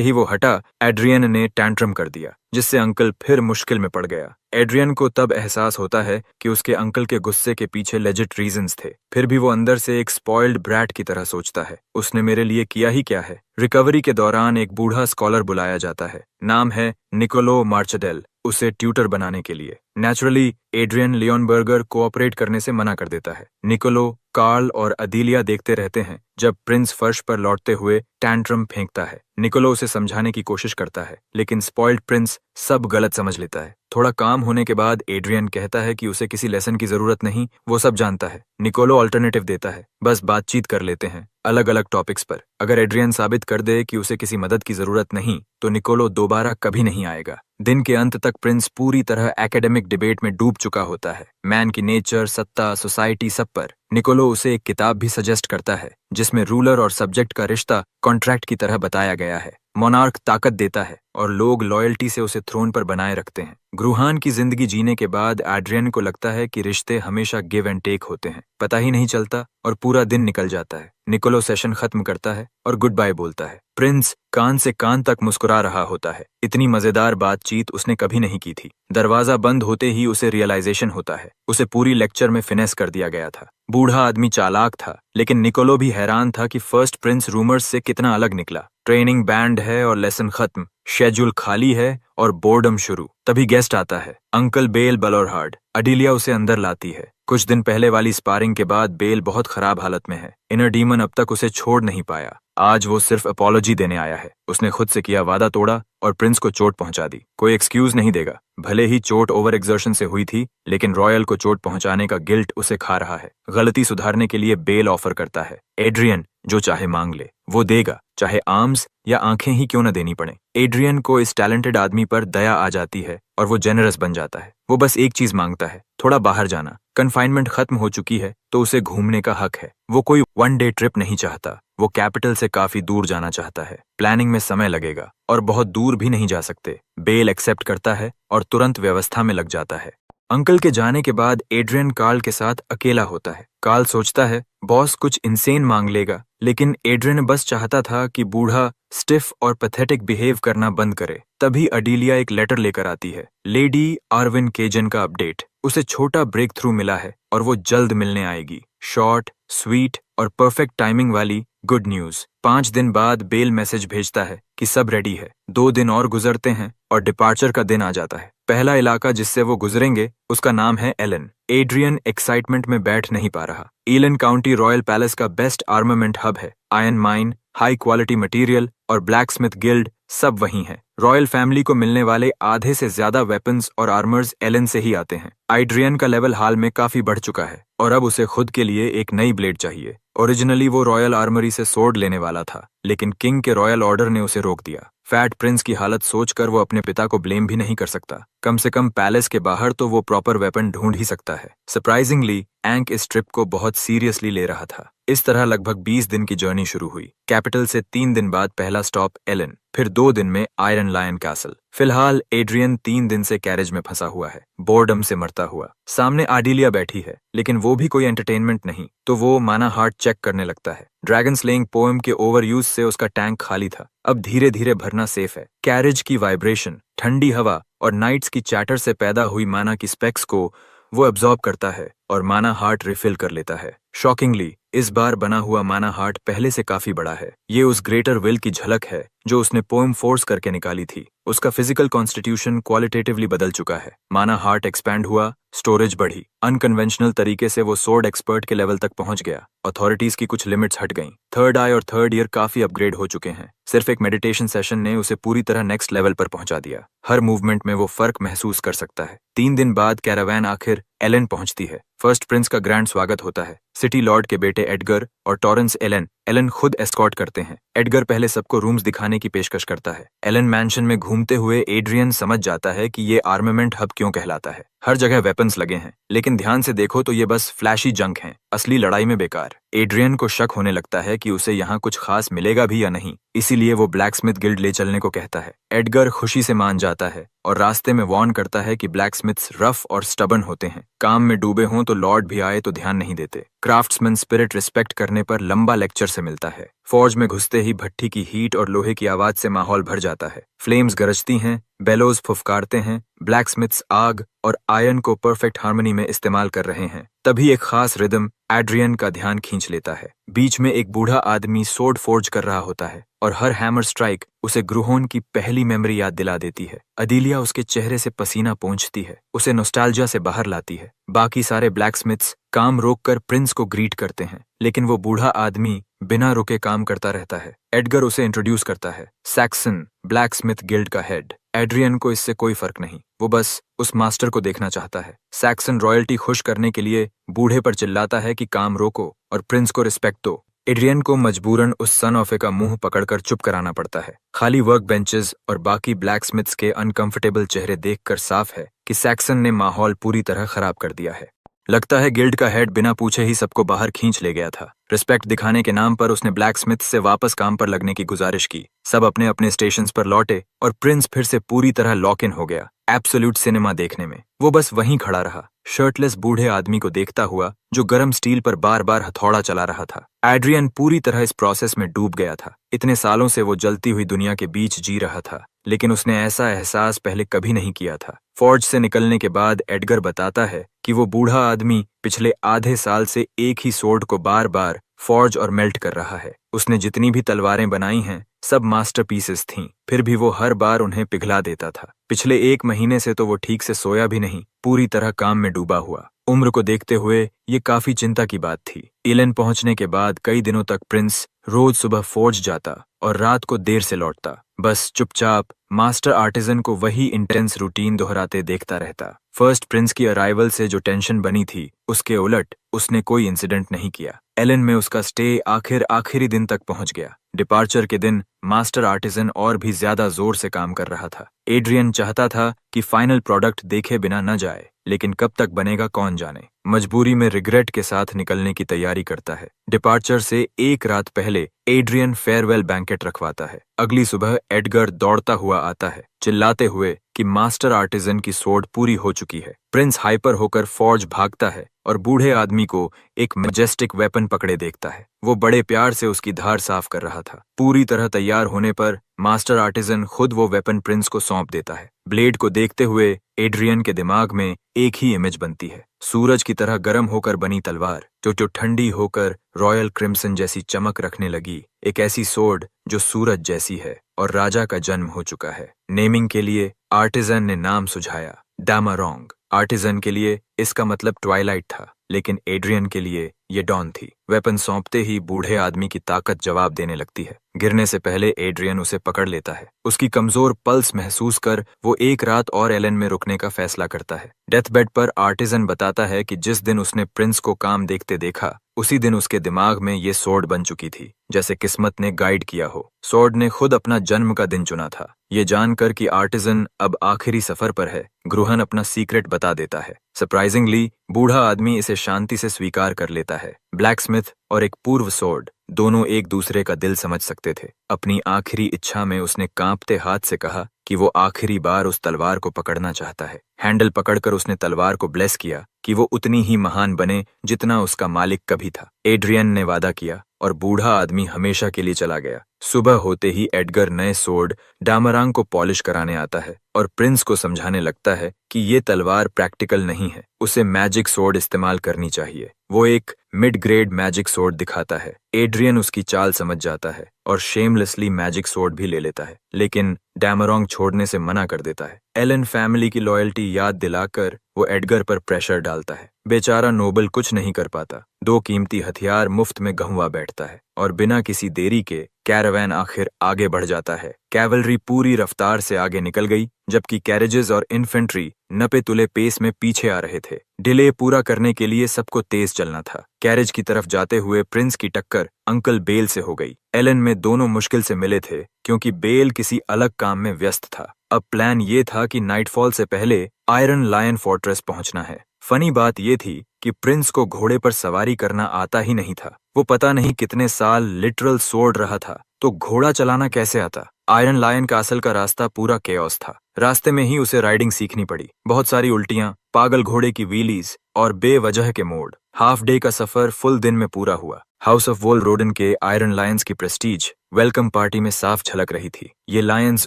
Speaker 1: ही वो हटा, एड्रियन ने टैंट्रम कर दिया, जिससे अंकल फिर मुश्किल में पड़ गया। एड्रियन को तब एहसास होता है कि उसके अंकल के गुस्से के पीछे लेजिट रीजंस थे। फिर भी वो अंदर से एक स्पॉइल्ड ब्रैट की तरह सोचता है, उसने मेरे लिए किया ही क्या है। रिकवरी के दौरान एक बूढ़ा स्कॉलर बुलाया जाता है, नाम है निकोलो मार्चेडेल, उसे ट्यूटर बनाने के लिए। नेचुरली एड्रियन लियोनबर्गर कोऑपरेट करने से मना कर देता है। निकोलो, कार्ल और अदीलिया देखते रहते हैं जब प्रिंस फर्श पर लौटते हुए टैंट्रम फेंकता है। निकोलो उसे समझाने की कोशिश करता है, लेकिन स्पॉइल्ड प्रिंस सब गलत समझ लेता है। थोड़ा काम होने के बाद एड्रियन कहता है कि उसे किसी लेसन की जरूरत नहीं, वो सब जानता है। निकोलो अल्टरनेटिव देता है, बस बातचीत कर लेते हैं अलग अलग टॉपिक्स पर। अगर एड्रियन साबित कर दे कि उसे किसी मदद की जरूरत नहीं, तो निकोलो दोबारा कभी नहीं आएगा। दिन के अंत तक प्रिंस पूरी तरह एकेडमिक डिबेट में डूब चुका होता है, मैन की नेचर, सत्ता, सोसाइटी, सब पर। निकोलो उसे एक किताब भी सजेस्ट करता है जिसमें रूलर और सब्जेक्ट का रिश्ता कॉन्ट्रैक्ट की तरह बताया गया है। मोनार्क ताकत देता है और लोग लॉयल्टी से उसे थ्रोन पर बनाए रखते हैं। ग्रुहान की जिंदगी जीने के बाद एड्रियन को लगता है कि रिश्ते हमेशा गिव एंड टेक होते हैं, पता ही नहीं चलता और पूरा दिन निकल जाता है। निकोलो सेशन खत्म करता है और गुड बाय बोलता है। प्रिंस कान से कान तक मुस्कुरा रहा होता है, इतनी मजेदार बातचीत उसने कभी नहीं की थी। दरवाजा बंद होते ही उसे रियलाइजेशन होता है, उसे पूरी लेक्चर में फिनेस कर दिया गया था। बूढ़ा आदमी चालाक था, लेकिन निकोलो भी हैरान था कि फर्स्ट प्रिंस रूमर्स से कितना अलग निकला। ट्रेनिंग बैंड है और लेसन खत्म, शेड्यूल खाली है और बोर्डम शुरू। तभी गेस्ट आता है, अंकल बेल बलोरहार्ड। अडीलिया उसे अंदर लाती है। कुछ दिन पहले वाली स्पारिंग के बाद बेल बहुत खराब हालत में है। इनर डीमन अब तक उसे छोड़ नहीं पाया। आज वो सिर्फ अपॉलॉजी देने आया है। उसने खुद से किया वादा तोड़ा और प्रिंस को चोट पहुंचा दी। कोई एक्सक्यूज नहीं देगा। भले ही चोट ओवर एक्सर्शन से हुई थी, लेकिन रॉयल को चोट पहुंचाने का गिल्ट उसे खा रहा है। गलती सुधारने के लिए बेल ऑफर करता है। एड्रियन जो चाहे मांग ले, वो देगा, चाहे आर्म्स या आंखें ही क्यों न देनी पड़े। एड्रियन को इस टैलेंटेड आदमी पर दया आ जाती है और वो जेनरस बन जाता है। वो बस एक चीज मांगता है, थोड़ा बाहर जाना। कन्फाइनमेंट खत्म हो चुकी है तो उसे घूमने का हक है। वो कोई वन डे ट्रिप नहीं चाहता, वो कैपिटल से काफी दूर जाना चाहता है। प्लानिंग में समय लगेगा और बहुत दूर भी नहीं जा सकते। बेल एक्सेप्ट करता है और तुरंत व्यवस्था में लग जाता है। अंकल के जाने के बाद एड्रियन कार्ल के साथ अकेला होता है। कार्ल सोचता है बॉस कुछ इंसेन मांग लेगा, लेकिन एड्रियन बस चाहता था कि बूढ़ा स्टिफ और पैथेटिक बिहेव करना बंद करे। तभी अडीलिया एक लेटर लेकर आती है, लेडी आर्विन केजन का अपडेट। उसे छोटा ब्रेक थ्रू मिला है और वो जल्द मिलने आएगी। शॉर्ट, स्वीट और परफेक्ट टाइमिंग वाली गुड न्यूज। 5 दिन बाद बेल मैसेज भेजता है कि सब रेडी है। 2 दिन और गुजरते हैं और डिपार्चर का दिन आ जाता है। पहला इलाका जिससे वो गुजरेंगे उसका नाम है एलन। एड्रियन एक्साइटमेंट में बैठ नहीं पा रहा। एलन काउंटी रॉयल पैलेस का बेस्ट आर्मामेंट हब है। Iron mine, high quality material और ब्लैकस्मिथ गिल्ड सब वहीं है। रॉयल फैमिली को मिलने वाले आधे से ज्यादा वेपन्स और आर्मर्स एलन से ही आते हैं। एड्रियन का लेवल हाल में काफी बढ़ चुका है और अब उसे खुद के लिए एक नई ब्लेड चाहिए। ओरिजिनली वो रॉयल आर्मरी से सोर्ड लेने वाला था, लेकिन किंग के रॉयल ऑर्डर ने उसे रोक दिया। फैट प्रिंस की हालत सोचकर वो अपने पिता को ब्लेम भी नहीं कर सकता। कम से कम पैलेस के बाहर तो वो प्रॉपर वेपन ढूंढ ही सकता है। सरप्राइजिंगली एंक इस ट्रिप को बहुत सीरियसली ले रहा था। इस तरह लगभग 20 दिन की जर्नी शुरू हुई। कैपिटल से 3 दिन बाद पहला स्टॉप एलन। फिर 2 दिन में आयरन लायन कैसल। फिलहाल एड्रियन 3 दिन से कैरेज में फंसा हुआ है, बोर्डम से मरता हुआ। सामने आर्डिलिया बैठी है, लेकिन वो भी कोई एंटरटेनमेंट नहीं, तो वो माना हार्ट चेक करने लगता है। ड्रैगन स्लेइंग पोएम के ओवर यूज से उसका टैंक खाली था, अब धीरे धीरे भरना सेफ है। कैरेज की वाइब्रेशन, ठंडी हवा और नाइट्स की चैटर से पैदा हुई माना की स्पेक्स को वो एब्जॉर्ब करता है और माना हार्ट रिफिल कर लेता है। शॉकिंगली इस बार बना हुआ माना हार्ट पहले से काफी बड़ा है। ये उस ग्रेटर विल की झलक है जो उसने पोएम फोर्स करके निकाली थी। उसका फिजिकल कॉन्स्टिट्यूशन क्वालिटेटिवली बदल चुका है। माना हार्ट एक्सपैंड हुआ, स्टोरेज बढ़ी, अनकन्वेंशनल तरीके से वो सोर्ड एक्सपर्ट के लेवल तक पहुंच गया। अथॉरिटीज की कुछ लिमिट्स हट गईं। थर्ड आई और थर्ड ईयर काफी अपग्रेड हो चुके हैं। सिर्फ एक मेडिटेशन सेशन ने उसे पूरी तरह नेक्स्ट लेवल पर पहुंचा दिया। हर मूवमेंट में वो फर्क महसूस कर सकता है। 3 दिन बाद कैरावैन आखिर एलन पहुंचती है। फर्स्ट प्रिंस का ग्रैंड स्वागत होता है। सिटी लॉर्ड के बेटे एडगर और टॉरेंस एलन खुद एस्कॉर्ट करते हैं। एडगर पहले सबको रूम्स दिखाने की पेशकश करता है। एलन मैंशन में घूमते हुए एड्रियन समझ जाता है कि ये आर्मामेंट हब क्यों कहलाता है। हर जगह वेपन्स लगे हैं, लेकिन ध्यान से देखो तो ये बस फ्लैशी जंक हैं, असली लड़ाई में बेकार। एड्रियन को शक होने लगता है कि उसे यहाँ कुछ खास मिलेगा भी या नहीं, इसीलिए वो ब्लैकस्मिथ गिल्ड ले चलने को कहता है। एडगर खुशी से मान जाता है और रास्ते में वार्न करता है कि ब्लैकस्मिथ्स रफ और स्टबर्न होते हैं, काम में डूबे हों तो लॉर्ड भी आए तो ध्यान नहीं देते। क्राफ्ट्समैन स्पिरिट रिस्पेक्ट करने पर लंबा लेक्चर से मिलता है। फौज में घुसते ही भट्टी की हीट और लोहे की आवाज से माहौल भर जाता है। फ्लेम्स गरजती हैं, बेलोज फुफकारते हैं। ब्लैकस्मिथ्स आग और आयरन को परफेक्ट हार्मनी में इस्तेमाल कर रहे हैं। तभी एक खास रिदम एड्रियन का ध्यान खींच लेता है। बीच में एक बूढ़ा आदमी सोर्ड फोर्ज कर रहा होता है और हर हैमर स्ट्राइक उसे ग्रुहोन की पहली मेमोरी याद दिला देती है। अदीलिया उसके चेहरे से पसीना पोंछती है, उसे नॉस्टैल्जिया से बाहर लाती है। बाकी सारे ब्लैकस्मिथ्स काम रोककर प्रिंस को ग्रीट करते हैं, लेकिन वो बूढ़ा आदमी बिना रुके काम करता रहता है। एडगर उसे इंट्रोड्यूस करता है, सैक्सन, ब्लैकस्मिथ गिल्ड का हेड। एड्रियन को इससे कोई फर्क नहीं, वो बस उस मास्टर को देखना चाहता है। सैक्सन रॉयल्टी खुश करने के लिए बूढ़े पर चिल्लाता है कि काम रोको और प्रिंस को रिस्पेक्ट दो। एड्रियन को मजबूरन उस सन ऑफ ए का मुंह पकड़कर चुप कराना पड़ता है। खाली वर्क बेंचेस और बाकी ब्लैकस्मिथ्स के अनकंफर्टेबल चेहरे देखकर साफ है कि सैक्सन ने माहौल पूरी तरह खराब कर दिया है। लगता है गिल्ड का हेड बिना पूछे ही सबको बाहर खींच ले गया था। रिस्पेक्ट दिखाने के नाम पर उसने ब्लैकस्मिथ से वापस काम पर लगने की गुजारिश की। सब अपने अपने स्टेशंस पर लौटे और प्रिंस फिर से पूरी तरह लॉक इन हो गया एब्सोल्यूट सिनेमा देखने में। वो बस वहीं खड़ा रहा, शर्टलेस बूढ़े आदमी को देखता हुआ जो गर्म स्टील पर बार बार हथौड़ा चला रहा था। एड्रियन पूरी तरह इस प्रोसेस में डूब गया था। इतने सालों से वो जलती हुई दुनिया के बीच जी रहा था, लेकिन उसने ऐसा एहसास पहले कभी नहीं किया था। फॉर्ज से निकलने के बाद एडगर बताता है कि वो बूढ़ा आदमी पिछले आधे साल से एक ही सोर्ड को बार बार फॉर्ज और मेल्ट कर रहा है। उसने जितनी भी तलवारें बनाई हैं सब मास्टरपीसेस थीं, फिर भी वो हर बार उन्हें पिघला देता था। पिछले 1 महीने से तो वो ठीक से सोया भी नहीं, पूरी तरह काम में डूबा हुआ। उम्र को देखते हुए ये काफी चिंता की बात थी। एलन पहुंचने के बाद कई दिनों तक प्रिंस रोज सुबह फौज जाता और रात को देर से लौटता, बस चुपचाप मास्टर आर्टिजन को वही इंटेंस रूटीन दोहराते देखता रहता। फर्स्ट प्रिंस की अराइवल से जो टेंशन बनी थी, उसके उलट उसने कोई इंसिडेंट नहीं किया। एलन में उसका स्टे आखिरी दिन तक पहुंच गया। डिपार्चर के दिन मास्टर आर्टिजन और भी ज्यादा जोर से काम कर रहा था। एड्रियन चाहता था कि फाइनल प्रोडक्ट देखे बिना न जाए, लेकिन कब तक बनेगा कौन जाने। मजबूरी में रिग्रेट के साथ निकलने की तैयारी करता है। डिपार्चर से 1 रात पहले एड्रियन फेयरवेल बैंकेट रखवाता है। अगली सुबह एडगर दौड़ता हुआ आता है, चिल्लाते हुए कि मास्टर आर्टिजन की सोड पूरी हो चुकी है। प्रिंस हाइपर होकर फौज भागता है और बूढ़े आदमी को एक मैजेस्टिक वेपन पकड़े देखता है। वो बड़े प्यार से उसकी धार साफ कर रहा था। पूरी तरह तैयार होने पर मास्टर आर्टिजन खुद वो वेपन प्रिंस को सौंप देता है। ब्लेड को देखते हुए एड्रियन के दिमाग में एक ही इमेज बनती है, सूरज की तरह गर्म होकर बनी तलवार जो ठंडी होकर रॉयल क्रिम्सन जैसी चमक रखने लगी। एक ऐसी सोड जो सूरज जैसी है और राजा का जन्म हो चुका है। नेमिंग के लिए आर्टिजन ने नाम सुझाया, डामारोंग। आर्टिजन के लिए इसका मतलब ट्वाइलाइट था, लेकिन एड्रियन के लिए ये डॉन थी। वेपन सौंपते ही बूढ़े आदमी की ताकत जवाब देने लगती है। गिरने से पहले एड्रियन उसे पकड़ लेता है। उसकी कमजोर पल्स महसूस कर वो 1 रात और एलन में रुकने का फैसला करता है। डेथ बेड पर आर्टिजन बताता है कि जिस दिन उसने प्रिंस को काम देखते देखा, उसी दिन उसके दिमाग में ये सोर्ड बन चुकी थी, जैसे किस्मत ने गाइड किया हो। सोर्ड ने खुद अपना जन्म का दिन चुना था। ये जानकर कि आर्टिजन अब आखिरी सफर पर है, ग्रुहन अपना सीक्रेट बता देता है। सरप्राइजिंगली बूढ़ा आदमी इसे शांति से स्वीकार कर लेता है। ब्लैकस्मिथ और एक पूर्व सोर्ड दोनों एक दूसरे का दिल समझ सकते थे। अपनी आखिरी इच्छा में उसने कांपते हाथ से कहा कि वो आखिरी बार उस तलवार को पकड़ना चाहता है। हैंडल पकड़कर उसने तलवार को ब्लेस किया कि वो उतनी ही महान बने जितना उसका मालिक कभी था। एड्रियन ने वादा किया और बूढ़ा आदमी हमेशा के लिए चला गया। सुबह होते ही एडगर नए सोर्ड डामरांग को पॉलिश कराने आता है और प्रिंस को समझाने लगता है कि ये तलवार प्रैक्टिकल नहीं है, उसे मैजिक सोर्ड इस्तेमाल करनी चाहिए। वो एक मिड ग्रेड मैजिक सोर्ड दिखाता है। एड्रियन उसकी चाल समझ जाता है और शेमलेसली मैजिक सोर्ड भी ले लेता है, लेकिन डैमरांग छोड़ने से मना कर देता है। एलन फैमिली की लॉयल्टी याद दिलाकर वो एडगर पर प्रेशर डालता है। बेचारा नोबल कुछ नहीं कर पाता। 2 कीमती हथियार मुफ्त में गंवा बैठता है और बिना किसी देरी के कैरावैन आखिर आगे बढ़ जाता है। कैवलरी पूरी रफ्तार से आगे निकल गई, जबकि कैरेजेस और इन्फेंट्री नपे तुले पेस में पीछे आ रहे थे। डिले पूरा करने के लिए सबको तेज चलना था। कैरेज की तरफ जाते हुए प्रिंस की टक्कर अंकल बेल से हो गई। एलन में दोनों मुश्किल से मिले थे क्योंकि बेल किसी अलग काम में व्यस्त था। अब प्लान ये था कि नाइटफॉल से पहले आयरन लायन फोर्ट्रेस पहुंचना है। फनी बात ये थी कि प्रिंस को घोड़े पर सवारी करना आता ही नहीं था। वो पता नहीं कितने साल लिटरल सोर्ड रहा था, तो घोड़ा चलाना कैसे आता। आयरन लायन का असल का रास्ता पूरा केओस था। रास्ते में ही उसे राइडिंग सीखनी पड़ी। बहुत सारी उल्टियां, पागल घोड़े की व्हीलीज और बेवजह के मोड़। हाफ डे का सफर फुल दिन में पूरा हुआ। हाउस ऑफ वोल रोडन के आयरन लायंस की प्रेस्टीज वेलकम पार्टी में साफ झलक रही थी। ये लायंस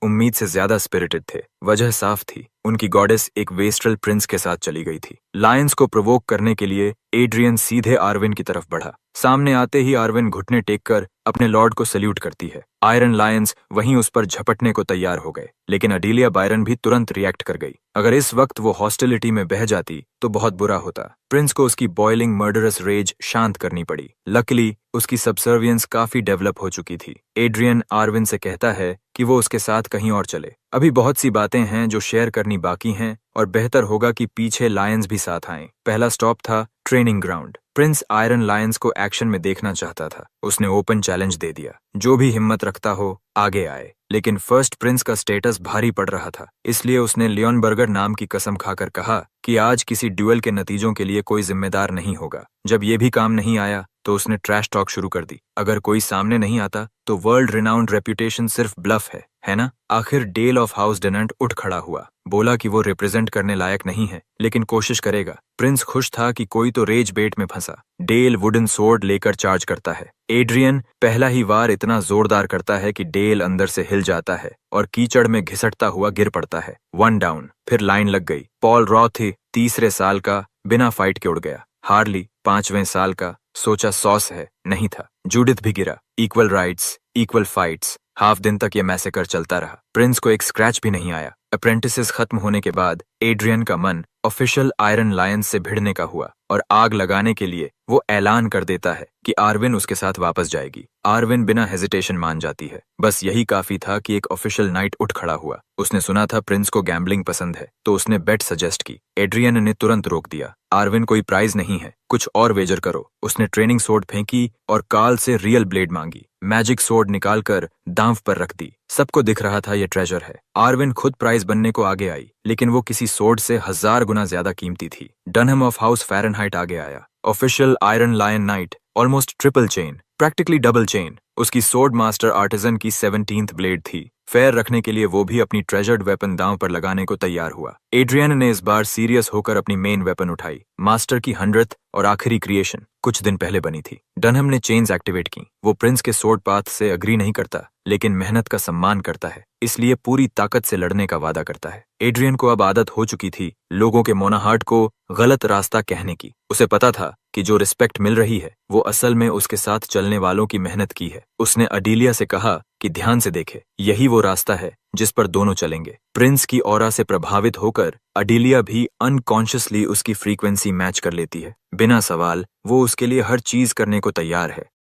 Speaker 1: उम्मीद से ज्यादा स्पिरिटेड थे। वजह साफ थी, उनकी गॉडेस एक वेस्ट्रल प्रिंस के साथ चली गई थी। लायंस को प्रोवोक करने के लिए एड्रियन सीधे आर्विन की तरफ बढ़ा। सामने आते ही आर्विन घुटने टेककर अपने लॉर्ड को सल्यूट करती है। आयरन लायंस वहीं उस पर झपटने को तैयार हो गए, लेकिन अडीलिया बायरन भी तुरंत रिएक्ट कर गई। अगर इस वक्त वो हॉस्टिलिटी में बह जाती तो बहुत बुरा होता। प्रिंस को उसकी बॉइलिंग मर्डरस रेज शांत करनी पड़ी। लकीली उसकी सबसर्वियंस काफी डेवलप हो चुकी थी। एड्रियन आर्विन से कहता है कि वो उसके साथ कहीं और चले। अभी बहुत सी बातें हैं जो शेयर करनी बाकी हैं और बेहतर होगा कि पीछे लायंस भी साथ आएं। पहला स्टॉप था training ground. Prince iron Lions को एक्शन में देखना चाहता था। उसने ओपन चैलेंज दे दिया, जो भी हिम्मत रखता हो आगे आए। लेकिन फर्स्ट प्रिंस का स्टेटस भारी पड़ रहा था, इसलिए उसने लियोन बर्गर नाम की कसम खाकर कहा कि आज किसी ड्यूएल के नतीजों के लिए कोई जिम्मेदार नहीं होगा। जब ये भी काम नहीं आया तो उसने ट्रैश टॉक शुरू कर दी। अगर कोई सामने नहीं आता तो वर्ल्ड रिनाउंड रेप्यूटेशन सिर्फ ब्लफ है ना। आखिर डेल ऑफ हाउस डेनेंट उठ खड़ा हुआ, बोला कि वो रिप्रेजेंट करने लायक नहीं है, लेकिन कोशिश करेगा। प्रिंस खुश था कि कोई तो रेज बेट में फंसा। डेल वुडन सोर्ड लेकर चार्ज करता है। एड्रियन पहला ही वार इतना जोरदार करता है कि डेल अंदर से हिल जाता है और कीचड़ में घिसटता हुआ गिर पड़ता है। 1 डाउन। फिर लाइन लग गई। पॉल रॉथ 3 साल का बिना फाइट के उड़ गया। हार्ली 5वें साल का, सोचा सॉस है, नहीं था। जूडिथ भी गिरा। Equal rights, equal fights. Half दिन तक ये मैसेकर चलता रहा। प्रिंस को एक स्क्रैच भी नहीं आया। अप्रेंटिसेस खत्म होने के बाद एड्रियन का मन ऑफिशियल आयरन लायंस से भिड़ने का हुआ और आग लगाने के लिए वो ऐलान कर देता है कि आर्विन उसके साथ वापस जाएगी। आर्विन बिना हेजिटेशन मान जाती है। बस यही काफी था कि एक ऑफिशियल नाइट उठ खड़ा हुआ। उसने सुना था प्रिंस को गैम्बलिंग पसंद है, तो उसने बेट सजेस्ट की। एड्रियन ने तुरंत रोक दिया। आर्विन कोई प्राइज नहीं है, कुछ और वेजर करो। उसने ट्रेनिंग सोर्ड फेंकी और कार्ल से रियल ब्लेड मांगी। मैजिक सोर्ड निकालकर दांव पर रख दी। सबको दिख रहा था ये ट्रेजर है। आर्विन खुद प्राइज बनने को आगे आई, लेकिन वो किसी सोर्ड से 1000 गुना ज्यादा कीमती थी। डनहम ऑफ हाउस फ़ारेनहाइट आगे आया। Official iron lion knight, almost triple chain, practically double chain. उसकी सोर्ड मास्टर आर्टिजन की 17th ब्लेड थी। फेयर रखने के लिए वो भी अपनी ट्रेजर्ड वेपन दांव पर लगाने को तैयार हुआ। एड्रियन ने इस बार सीरियस होकर अपनी मेन वेपन उठाई। मास्टर की 100th और आखिरी क्रिएशन कुछ दिन पहले बनी थी। डनहम ने चेन्स एक्टिवेट की। वो प्रिंस के सोर्ड पाथ से अग्री नहीं करता, लेकिन मेहनत का सम्मान करता है, इसलिए पूरी ताकत से लड़ने का वादा करता है। एड्रियन को अब आदत हो चुकी थी लोगों के मोनाहार्ट को गलत रास्ता कहने की। उसे पता था कि जो रिस्पेक्ट मिल रही है वो असल में उसके साथ चलने वालों की मेहनत की है। उसने अडीलिया से कहा कि ध्यान से देखे, यही वो रास्ता है जिस पर दोनों चलेंगे। प्रिंस की ऑरा से प्रभावित होकर अडीलिया भी अनकॉन्शियसली उसकी फ्रीक्वेंसी मैच कर लेती है। बिना सवाल वो उसके लिए हर चीज करने को तैयार है।